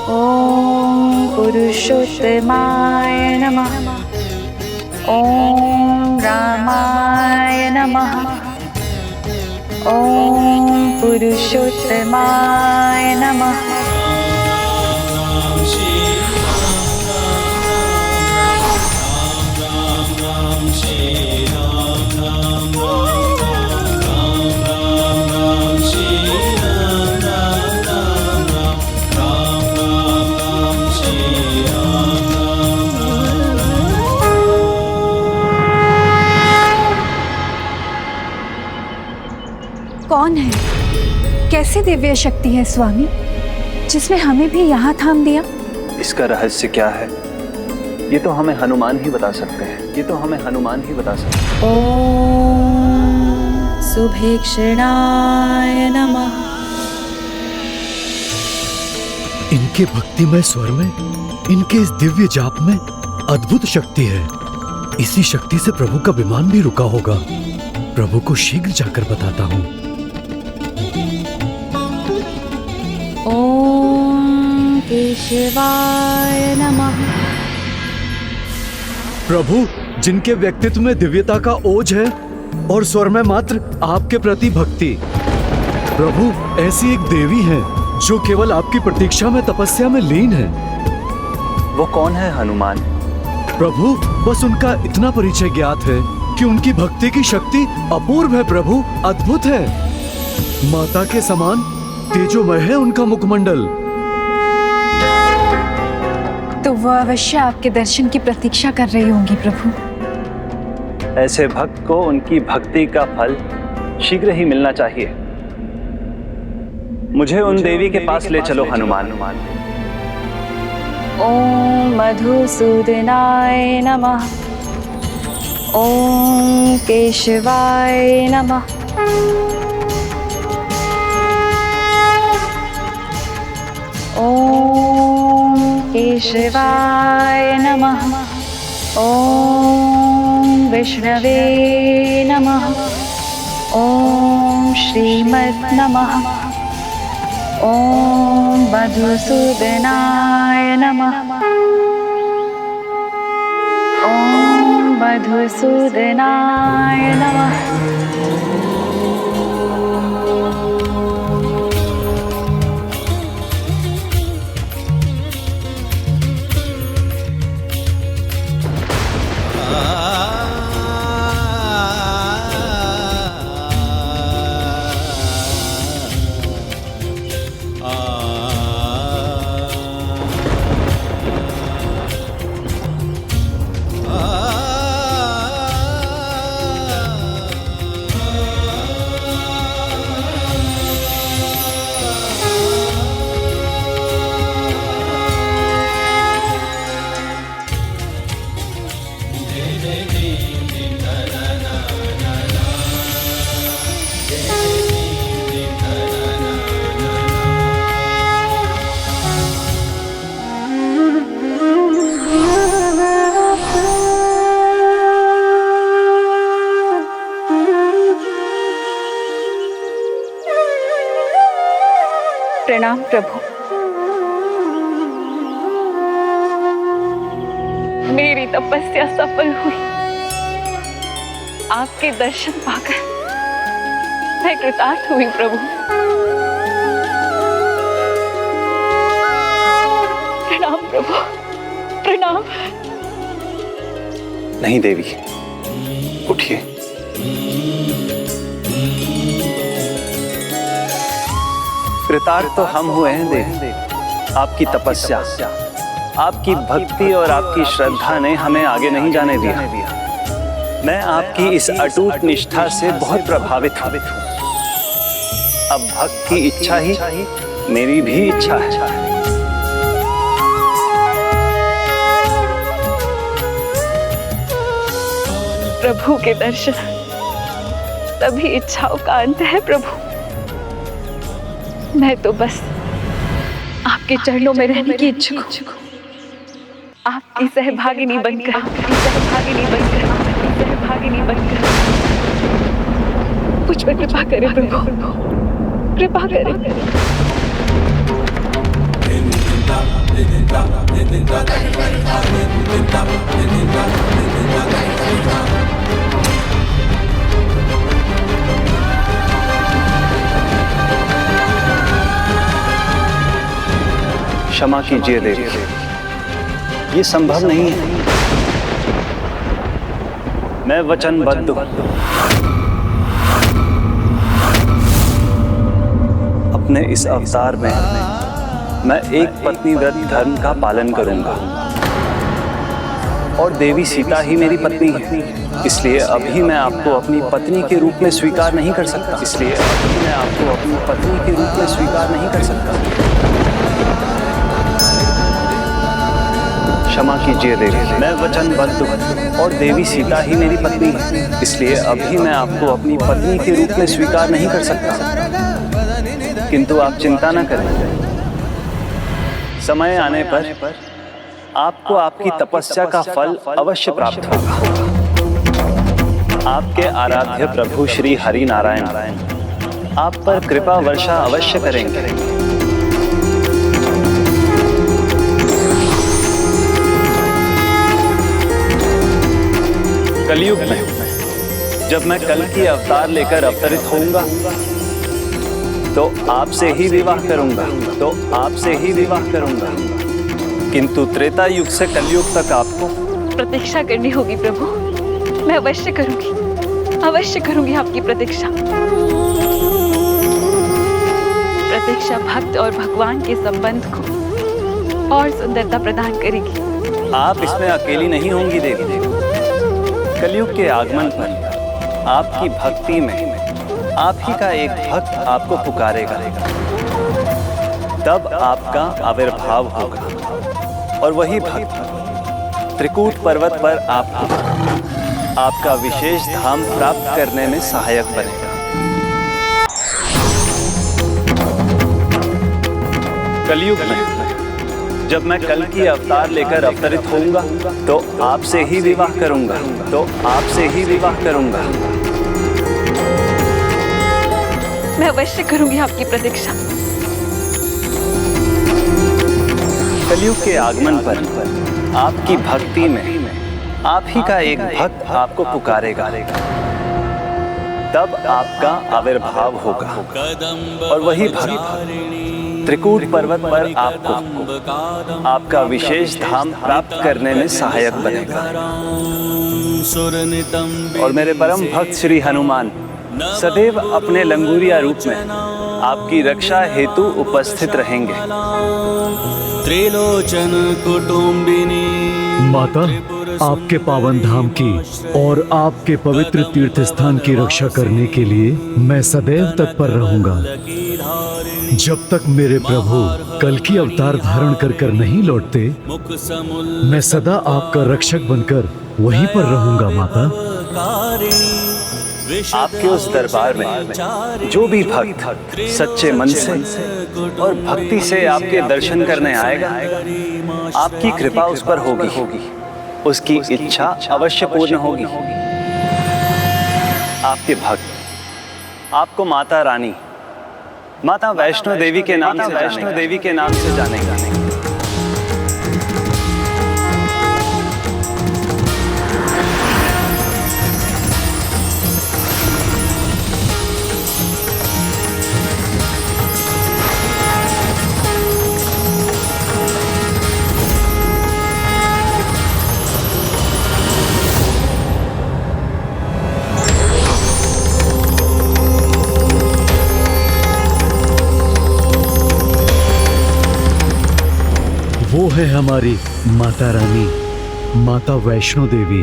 ओम पुरुषोत्तमाय नमः। ओम रामाय नमः। ओम पुरुषोत्तमाय नमः। कौन है? कैसी दिव्य शक्ति है स्वामी, जिसने हमें भी यहाँ थाम दिया? इसका रहस्य क्या है, ये तो हमें हनुमान ही बता सकते हैं। ओम सुभीक्षणाय नमः। इनके भक्तिमय स्वर में, इनके इस दिव्य जाप में अद्भुत शक्ति है। इसी शक्ति से प्रभु का विमान भी रुका होगा। प्रभु को शीघ्र जाकर बताता हूँ। ओम केशवाय नमः। प्रभु जिनके व्यक्तित्व में दिव्यता का ओज है और स्वर में मात्र आपके प्रति भक्ति, प्रभु, ऐसी एक देवी है जो केवल आपकी प्रतीक्षा में तपस्या में लीन है। वो कौन है हनुमान? प्रभु, बस उनका इतना परिचय ज्ञात है कि उनकी भक्ति की शक्ति अपूर्व है प्रभु, अद्भुत है। माता के समान तेजोमय है उनका मुखमंडल। तो वो अवश्य आपके दर्शन की प्रतीक्षा कर रही होंगी प्रभु। ऐसे भक्त को उनकी भक्ति का फल शीघ्र ही मिलना चाहिए। मुझे उन देवी के पास ले चलो हनुमान। ओम मधुसूदनाय नमः। ओम केशवाय नमः। ओम केशवाय नमः। ओम विष्णवे नमः। ओम श्रीमद् नमः। ओम मधुसूदनाय नमः। ओम मधुसूदनाय नमः। प्रणाम प्रभु। मेरी तपस्या सफल हुई। आपके दर्शन पाकर मैं कृतार्थ हुई प्रभु। प्रणाम प्रभु, प्रणाम। नहीं देवी, उठिए। कृतार्थ तो हम हुए हैं देवी। आपकी तपस्या, आपकी भक्ति और आपकी श्रद्धा ने हमें आगे नहीं जाने दिया। मैं आपकी इस अटूट निष्ठा से बहुत प्रभावित हूं। अब भक्त की इच्छा ही मेरी भी इच्छा है। प्रभु के दर्शन तभी इच्छाओं का अंत है प्रभु। मैं तो बस आपके चरणों में रहने की इच्छुक हूँ। आपकी सहभागिनी बनकर, मुझ पर कृपा करें प्रभु, कृपा करें। क्षमा कीजिए देवी, ये संभव नहीं है। मैं वचनबद्ध हूं। अपने इस अवतार में मैं एक पत्नी व्रत धर्म का पालन करूंगा और देवी सीता ही मेरी पत्नी है। इसलिए अभी मैं आपको अपनी पत्नी के रूप में स्वीकार नहीं कर सकता। क्षमा कीजिए देवी, मैं वचनबद्ध हूं और देवी सीता ही मेरी पत्नी है। इसलिए अभी मैं आपको अपनी पत्नी के रूप में स्वीकार नहीं कर सकता। किंतु आप चिंता न करें, समय आने पर आपको आपकी तपस्या का फल अवश्य प्राप्त होगा। आपके आराध्य प्रभु श्री हरि नारायण आप पर कृपा वर्षा अवश्य करेंगे। कलयुग में जब मैं कल की अवतार लेकर अवतरित होऊंगा, तो आपसे ही विवाह करूंगा। किंतु त्रेता युग से कलयुग तक आपको प्रतीक्षा करनी होगी प्रभु। मैं अवश्य करूंगी आपकी प्रतीक्षा। प्रतीक्षा भक्त और भगवान के संबंध को और सुंदरता प्रदान करेगी। आप इसमें अकेली नहीं होंगी देवी। कलयुग के आगमन पर आपकी भक्ति में आप ही का एक भक्त आपको पुकारेगा, तब आपका आविर्भाव होगा और वही भक्त त्रिकूट पर्वत पर आपका विशेष धाम प्राप्त करने में सहायक बनेगा। कलयुग में जब मैं कल की अवतार लेकर अवतरित होऊंगा तो आपसे ही विवाह करूंगा। मैं अवश्य करूंगी आपकी प्रतीक्षा। कलयुग के आगमन पर आपकी भक्ति में आप ही का एक भक्त आपको पुकारेगा, तब आपका आविर्भाव होगा और वही भक्त त्रिकूट पर्वत पर आपका विशेष धाम प्राप्त करने में सहायक बनेगा। और मेरे परम भक्त श्री हनुमान सदैव अपने लंगूरिया रूप में आपकी रक्षा हेतु उपस्थित रहेंगे। त्रिलोचन कुटुंबिनी माता, आपके पावन धाम की और आपके पवित्र तीर्थ स्थान की रक्षा करने के लिए मैं सदैव तत्पर रहूंगा। जब तक मेरे प्रभु कल की अवतार धारण कर नहीं लौटते, मैं सदा आपका रक्षक बनकर वहीं पर रहूंगा। माता, आपके उस दरबार में जो भी भक्त सच्चे मन से और भक्ति से आपके दर्शन करने आएगा, आपकी कृपा उस पर होगी, उसकी इच्छा अवश्य पूर्ण होगी। आपके भक्त आपको माता रानी, माता वैष्णो देवी के नाम से जानेगा। वो है हमारी माता रानी, माता वैष्णो देवी।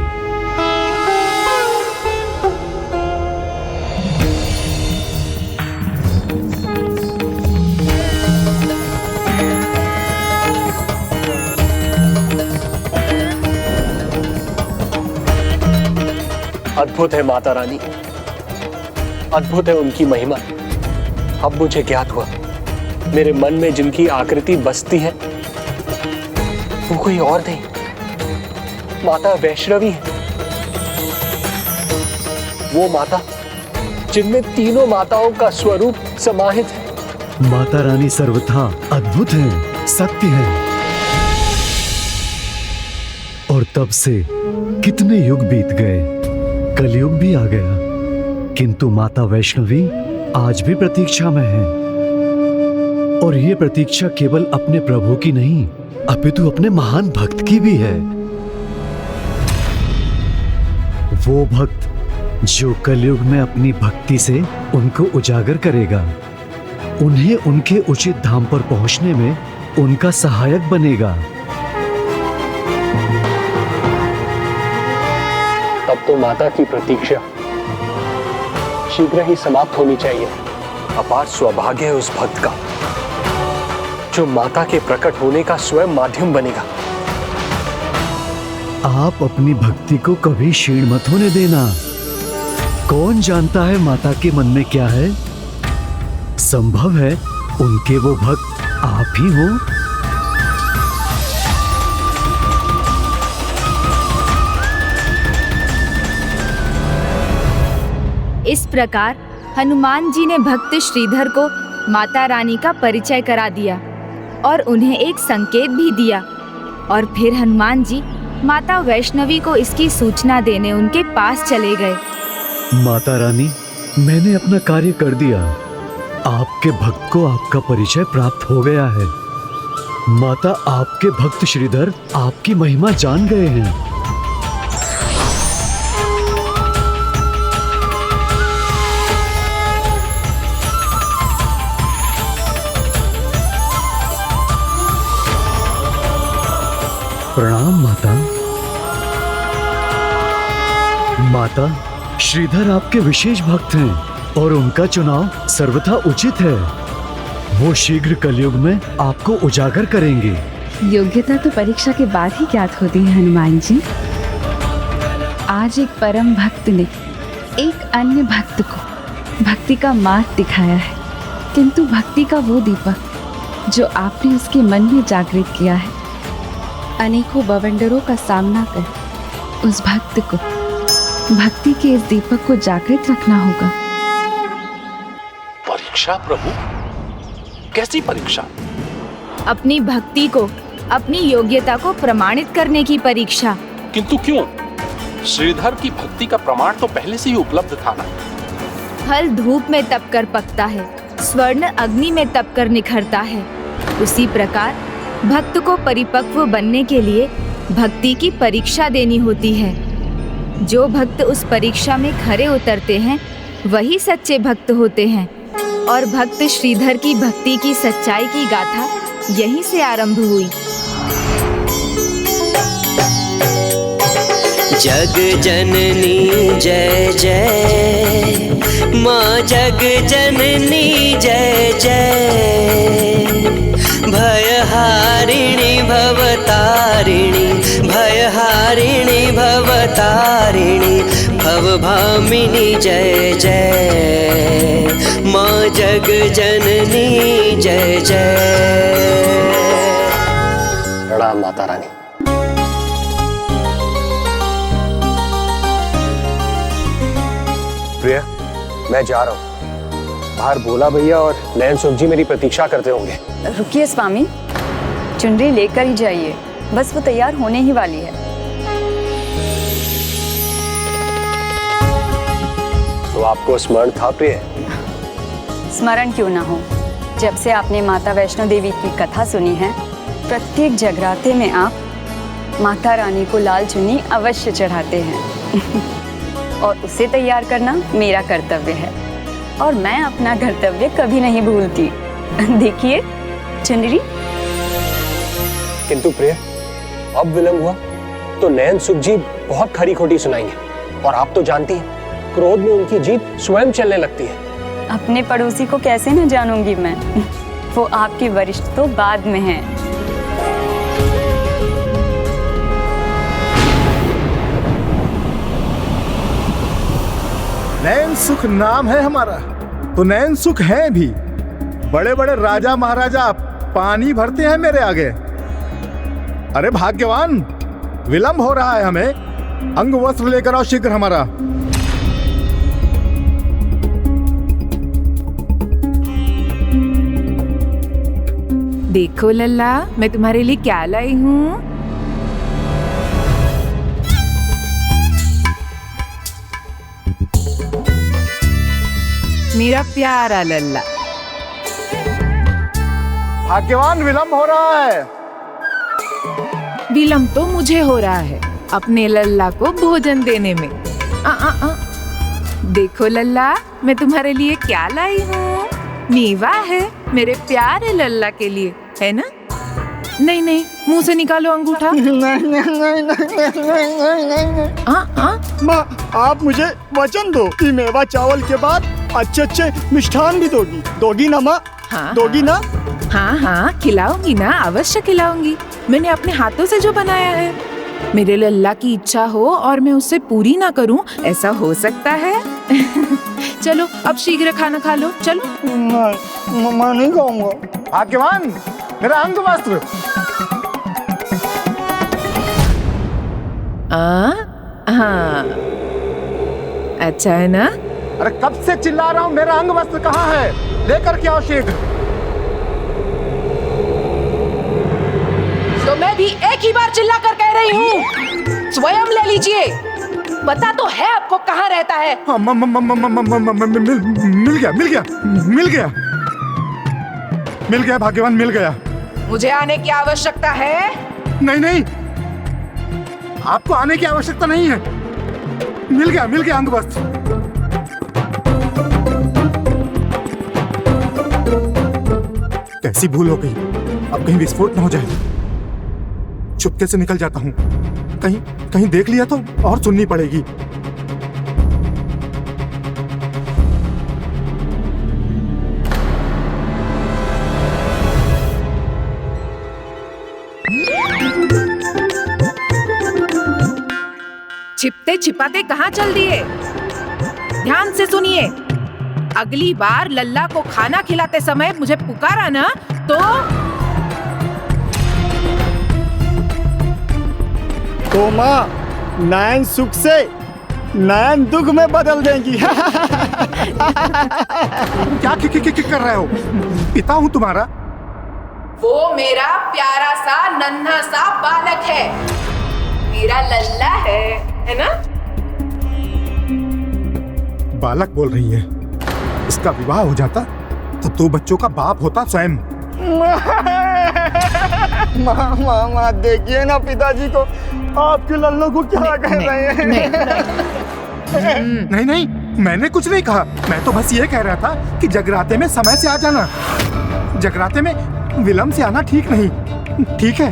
अद्भुत है माता रानी, अद्भुत है उनकी महिमा। अब मुझे ज्ञात हुआ, मेरे मन में जिनकी आकृति बसती है वो कोई और नहीं, माता वैष्णवी है। वो माता जिनमें तीनों माताओं का स्वरूप समाहित है। माता रानी सर्वथा अद्भुत हैं, सत्य हैं। और तब से कितने युग बीत गए, कलयुग भी आ गया, किंतु माता वैष्णवी आज भी प्रतीक्षा में है। और ये प्रतीक्षा केवल अपने प्रभु की नहीं, अपितु अपने महान भक्त की भी है। वो भक्त जो कलयुग में अपनी भक्ति से उनको उजागर करेगा, उन्हें उनके उचित धाम पर पहुंचने में उनका सहायक बनेगा। तब तो माता की प्रतीक्षा शीघ्र ही समाप्त होनी चाहिए। अपार सौभाग्य है उस भक्त का जो माता के प्रकट होने का स्वयं माध्यम बनेगा। आप अपनी भक्ति को कभी क्षीण मत होने देना। कौन जानता है माता के मन में क्या है? संभव है उनके वो भक्त आप ही हो। इस प्रकार हनुमान जी ने भक्त श्रीधर को माता रानी का परिचय करा दिया और उन्हें एक संकेत भी दिया। और फिर हनुमान जी माता वैष्णवी को इसकी सूचना देने उनके पास चले गए। माता रानी, मैंने अपना कार्य कर दिया। आपके भक्त को आपका परिचय प्राप्त हो गया है। माता, आपके भक्त श्रीधर आपकी महिमा जान गए हैं। प्रणाम माता। माता, श्रीधर आपके विशेष भक्त हैं और उनका चुनाव सर्वथा उचित है। वो शीघ्र कलयुग में आपको उजागर करेंगे। योग्यता तो परीक्षा के बाद ही ज्ञात होती है हनुमान जी। आज एक परम भक्त ने एक अन्य भक्त को भक्ति का मार्ग दिखाया है, किंतु भक्ति का वो दीपक जो आपने उसके मन में जागृत किया है, अनेकों बवंडरों का सामना कर उस भक्त को भक्ति के इस दीपक को जागृत रखना होगा। परीक्षा प्रभु? कैसी परीक्षा? अपनी भक्ति को, अपनी योग्यता को प्रमाणित करने की परीक्षा। किंतु क्यों? श्रीधर की भक्ति का प्रमाण तो पहले से ही उपलब्ध था ना। फल धूप में तप कर पकता है, स्वर्ण अग्नि में तप कर निखरता है। उसी प्रकार भक्त को परिपक्व बनने के लिए भक्ति की परीक्षा देनी होती है। जो भक्त उस परीक्षा में खरे उतरते हैं वही सच्चे भक्त होते हैं। और भक्त श्रीधर की भक्ति की सच्चाई की गाथा यहीं से आरंभ हुई। जग जननी जय जय, माँ जग जननी जय जय। भयहारिणी भवतारिणी, भयहारिणी भवतारिणी, भवभामिनी जय जय। माँ जग जननी जय जय। प्रणाम माता रानी। प्रिया, मैं जा रहा हूँ। बाहर भोला भैया और नयन सुख जी मेरी प्रतीक्षा करते होंगे। रुकिए स्वामी, चुनरी लेकर ही जाइए, बस वो तैयार होने ही वाली है। तो आपको स्मरण था प्रिय? स्मरण क्यों ना हो, जब से आपने माता वैष्णो देवी की कथा सुनी है, प्रत्येक जगराते में आप माता रानी को लाल चुन्नी अवश्य चढ़ाते हैं। और उसे तैयार करना मेरा कर्तव्य है और मैं अपना कर्तव्य कभी नहीं भूलती। देखिए चुनरी। किंतु प्रिय, अब विलंब हुआ तो नयन सुख जी बहुत खरी खोटी सुनाएंगे और आप तो जानती हैं, क्रोध में उनकी जीभ स्वयं चलने लगती है। अपने पड़ोसी को कैसे न जानूंगी मैं, वो आपकी वरिष्ठ तो बाद में है। नयन सुख नाम है हमारा, तो नयन सुख है भी। बड़े बड़े राजा महाराजा पानी भरते हैं मेरे आगे। अरे भाग्यवान, विलंब हो रहा है हमें। अंग वस्त्र लेकर आओ शीघ्र हमारा। देखो लल्ला, मैं तुम्हारे लिए क्या लाई हूँ। मेरा प्यारा लल्ला। भाग्यवान, विलंब हो रहा है। विलंब तो मुझे हो रहा है अपने लल्ला को भोजन देने में। देखो लल्ला, मैं तुम्हारे लिए क्या लाई हूँ। मेवा है मेरे प्यारे लल्ला के लिए, है ना? नहीं नहीं, मुंह से निकालो अंगूठा। माँ, आप मुझे वचन दो कि मेवा चावल के बाद अच्छे अच्छे मिष्ठान भी दोगी ना माँ? हाँ, दोगी ना? हाँ हाँ, खिलाऊंगी ना, अवश्य खिलाऊंगी। मैंने अपने हाथों से जो बनाया है। मेरे लल्ला की इच्छा हो और मैं उससे पूरी ना करूं, ऐसा हो सकता है? चलो अब शीघ्र खाना खा लो, चलो। मैं नहीं खाऊंगा। भाग्यवान, मेरा अंग वस्त्र। हाँ, अच्छा है ना? अरे कब से चिल्ला रहा हूँ, मेरा अंग वस्त्र कहाँ है? लेकर के आओ शीघ्र। तो मैं भी एक ही बार चिल्ला कर कह रही हूँ, स्वयं ले लीजिए। पता तो है आपको कहाँ रहता है। हाँ, मिल गया। मिल गया भाग्यवान, मिल गया। मुझे आने की आवश्यकता है? नहीं नहीं, आपको आने की आवश्यकता नहीं है। मिल गया अंगवस्त्र। कैसी भूल हो गई, अब कहीं विस्फोट न हो जाए। चुपके से निकल जाता हूँ, कहीं देख लिया तो और सुननी पड़ेगी। छिपते छिपाते कहाँ चल दिए? ध्यान से सुनिए, अगली बार लल्ला को खाना खिलाते समय मुझे पुकारा ना तो माँ नयन सुख से नयन दुख में बदल देंगी। क्या कर रहे हो? पिता हूँ तुम्हारा। वो मेरा प्यारा सा नन्हा सा बालक है, मेरा लल्ला है ना? बालक बोल रही है, इसका विवाह हो जाता तो 2 बच्चों का बाप होता स्वयं। माँ देखिए ना पिताजी को, आपके लल्लू को क्या कह रहे हैं? नहीं, मैंने कुछ नहीं कहा। मैं तो बस ये कह रहा था कि जगराते में समय से आ जाना। जगराते में विलंब से आना ठीक नहीं, ठीक है?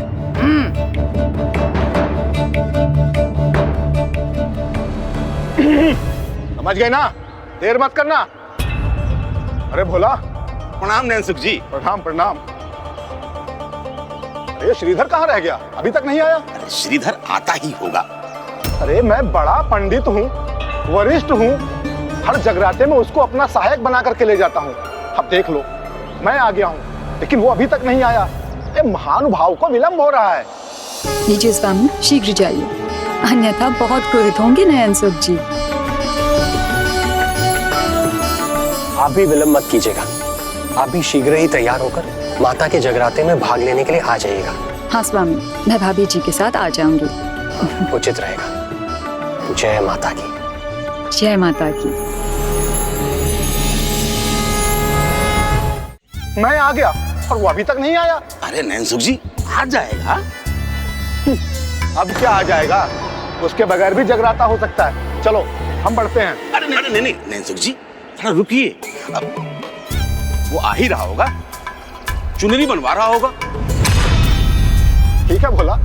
समझ गए ना? देर मत करना। अरे भोला। प्रणाम नैनसुख जी। प्रणाम। अरे श्रीधर कहाँ रह गया? अभी तक नहीं आया? अरे श्रीधर आता ही होगा। अरे मैं बड़ा पंडित हूँ, वरिष्ठ हूँ, हर जगराते में उसको अपना सहायक बना करके ले जाता हूँ। अब देख लो, मैं आ गया हूँ लेकिन वो अभी तक नहीं आया। महानुभाव को विलंब हो रहा है। लीजिए स्वामी, शीघ्र जाइए, अन्यथा बहुत क्रोधित होंगे नयन सुख जी। आप भी विलंब मत कीजिएगा, आप भी शीघ्र ही तैयार होकर माता के जगराते में भाग लेने के लिए आ जाइएगा। हाँ स्वामी, मैं भाभी जी के साथ आ जाऊंगी। उचित रहेगा। जय माता की। जय माता की। मैं आ गया और वो अभी तक नहीं आया। अरे नैनसुख जी आ जाएगा। अब क्या आ जाएगा? उसके बगैर भी जगराता हो सकता है। चलो हम बढ़ते हैं। अरे नहीं नैनसुख जी, थोड़ा रुकिए। अब वो आ ही रहा होगा, चुनरी बनवा रहा होगा। ठीक है भोला,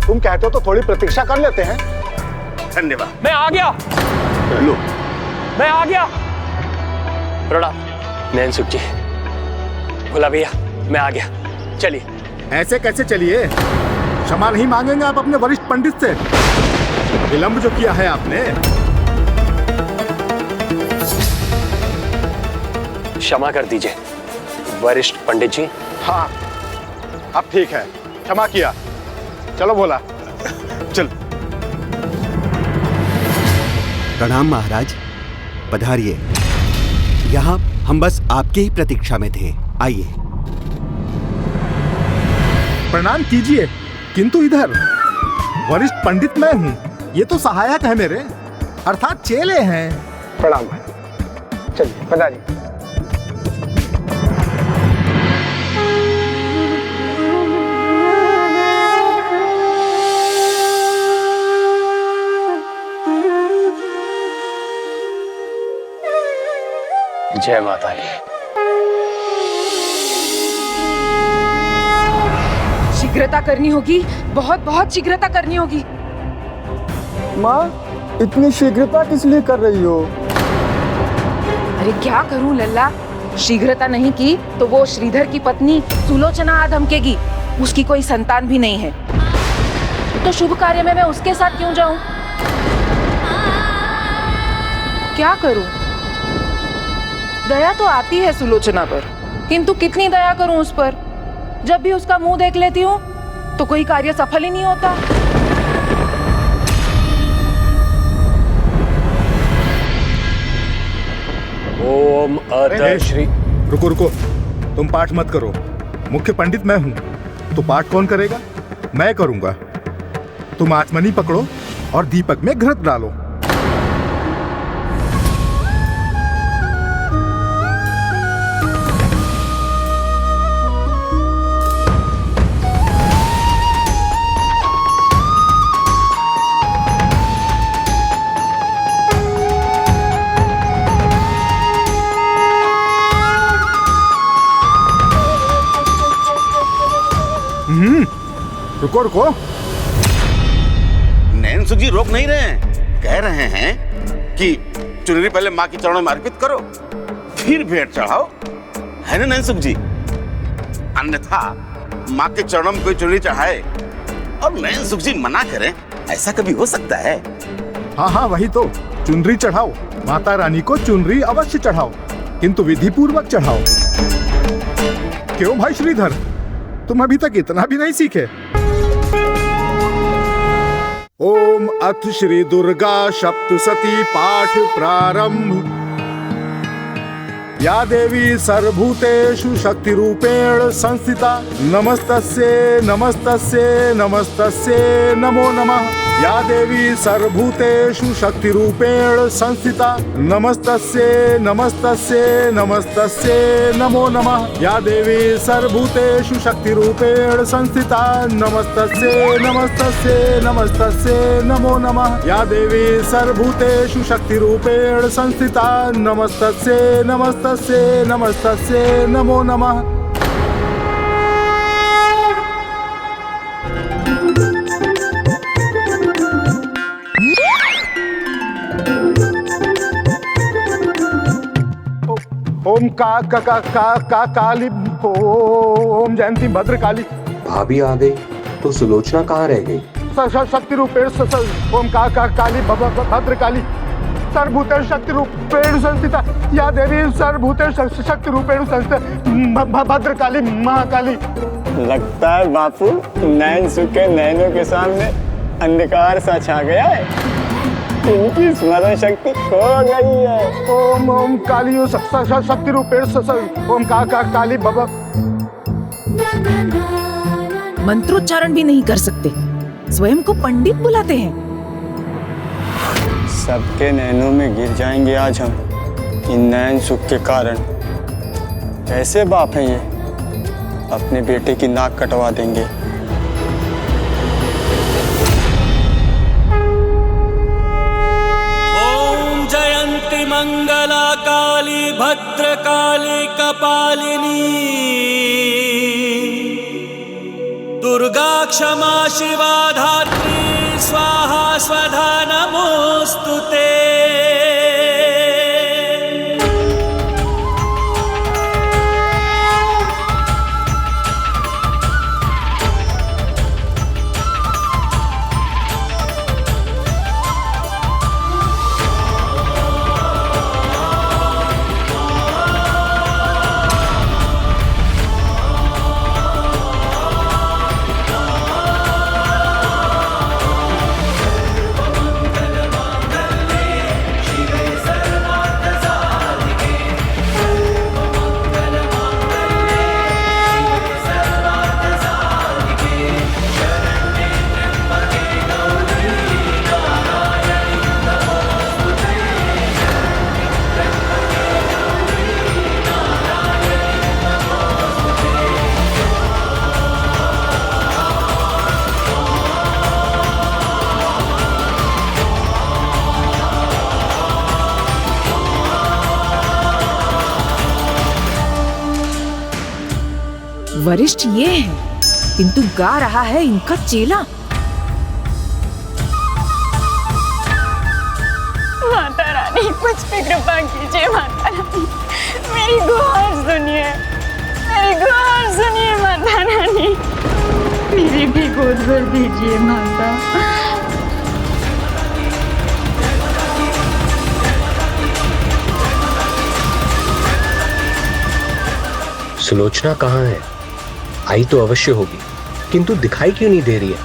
तुम कहते हो तो थोड़ी प्रतीक्षा कर लेते हैं। धन्यवाद। मैं आ गया। लो, मैं आ गया। प्रणाम नैनसुख जी। भोला भैया, मैं आ गया। चलिए। ऐसे कैसे चलिए? क्षमा नहीं मांगेंगे आप अपने वरिष्ठ पंडित से? विलंब जो किया है आपने। क्षमा कर दीजिए वरिष्ठ पंडित जी। हाँ, अब ठीक है, क्षमा किया। चलो भोला, चल। प्रणाम महाराज, पधारिए। यहाँ हम बस आपकी ही प्रतीक्षा में थे, आइए। प्रणाम कीजिए, किंतु इधर वरिष्ठ पंडित मैं हूँ, ये तो सहायक है मेरे, अर्थात चेले हैं। प्रणाम भाई, चलिए पधारिए। जय माता की। शीघ्रता करनी होगी, बहुत शीघ्रता करनी होगी। माँ, इतनी शीघ्रता किस लिए कर रही हो? अरे क्या करूं लल्ला, शीघ्रता नहीं की तो वो श्रीधर की पत्नी सुलोचना आ धमकेगी। उसकी कोई संतान भी नहीं है, तो शुभ कार्य में मैं उसके साथ क्यों जाऊं? क्या करूं? दया तो आती है सुलोचना पर, किंतु कितनी दया करूं उस पर? जब भी उसका मुंह देख लेती हूँ तो कोई कार्य सफल ही नहीं होता। ओम अतः श्री। रुको, तुम पाठ मत करो। मुख्य पंडित मैं हूँ, तो पाठ कौन करेगा? मैं करूंगा। तुम आचमनी पकड़ो और दीपक में घृत डालो। रुको रुको। नैनसुख जी रोक नहीं रहे हैं, कह रहे हैं कि चुनरी पहले माँ के चरणों में अर्पित करो, फिर भेंट चढ़ाओ, है ना नैनसुख जी? अन्यथा माँ के चरणों में कोई चुनरी चढ़ाए और नैनसुख जी मना करें, ऐसा कभी हो सकता है? हाँ हाँ वही तो, चुनरी चढ़ाओ, माता रानी को चुनरी अवश्य चढ़ाओ, किंतु विधि पूर्वक चढ़ाओ। क्यों भाई श्रीधर, तुम अभी तक इतना भी नहीं सीखे? ओम अथ श्री दुर्गा सप्तशती पाठ प्रारंभ। या देवी सर्वभूतेषु शक्ति रूपेण संस्थिता नमस्तस्ये नमस्तस्ये नमस्तस्ये नमो नमः। या देवी सर्वभूतेषु शक्ति रूपेण संस्थिता नमस्तस्ये नमस्तस्ये नमस्तस्ये नमो नमः। या देवी सर्वभूतेषु शक्ति रूपेण संस्थिता नमस्तस्ये नमस्तस्ये नमस्तस्ये नमो नमः। या देवी सर्वभूतेषु शक्ति रूपेण संस्थिता नमस्तस्ये नमस्तस्ये नमस्तस्ये नमो नमः। ओम काली ओम जयंती भद्रकाली। भाभी आ गई तो सुलोचना कहाँ रह गई? शक्ति रूपेण ओम काली भद्रकाली सर्वभूतेषु शक्ति रूपेण संस्थिता। या देवी सर्वभूतेषु शक्ति रूपेण संस्थिता भद्रकाली महाकाली। लगता है बापू नैनसुख के नैनों के सामने अंधकार सा छा गया है, इनकी स्मरण शक्ति खो गई है। ओम ओम काली शक्ति रूपेण ओम काली बाबा। मंत्रोच्चारण भी नहीं कर सकते, स्वयं को पंडित बुलाते हैं। सबके नैनों में गिर जाएंगे आज हम, इन नैनसुख के कारण। कैसे बाप हैं ये, अपने बेटे की नाक कटवा देंगे। ओम जयंती मंगला काली भद्रकाली कपालिनी दुर्गा क्षमा शिवा धात्री स्वाहा स्वधा नमोस्तुते। वरिष्ठ ये है, किंतु गा रहा है इनका चेला। माता रानी कुछ भी कृपा कीजिए, माता रानी मेरी गुहार सुनिए, मेरी गुहार सुनिए माता रानी, मेरी भी गोद भर दीजिए माता। सुलोचना कहाँ है? आई तो अवश्य होगी, किंतु दिखाई क्यों नहीं दे रही है?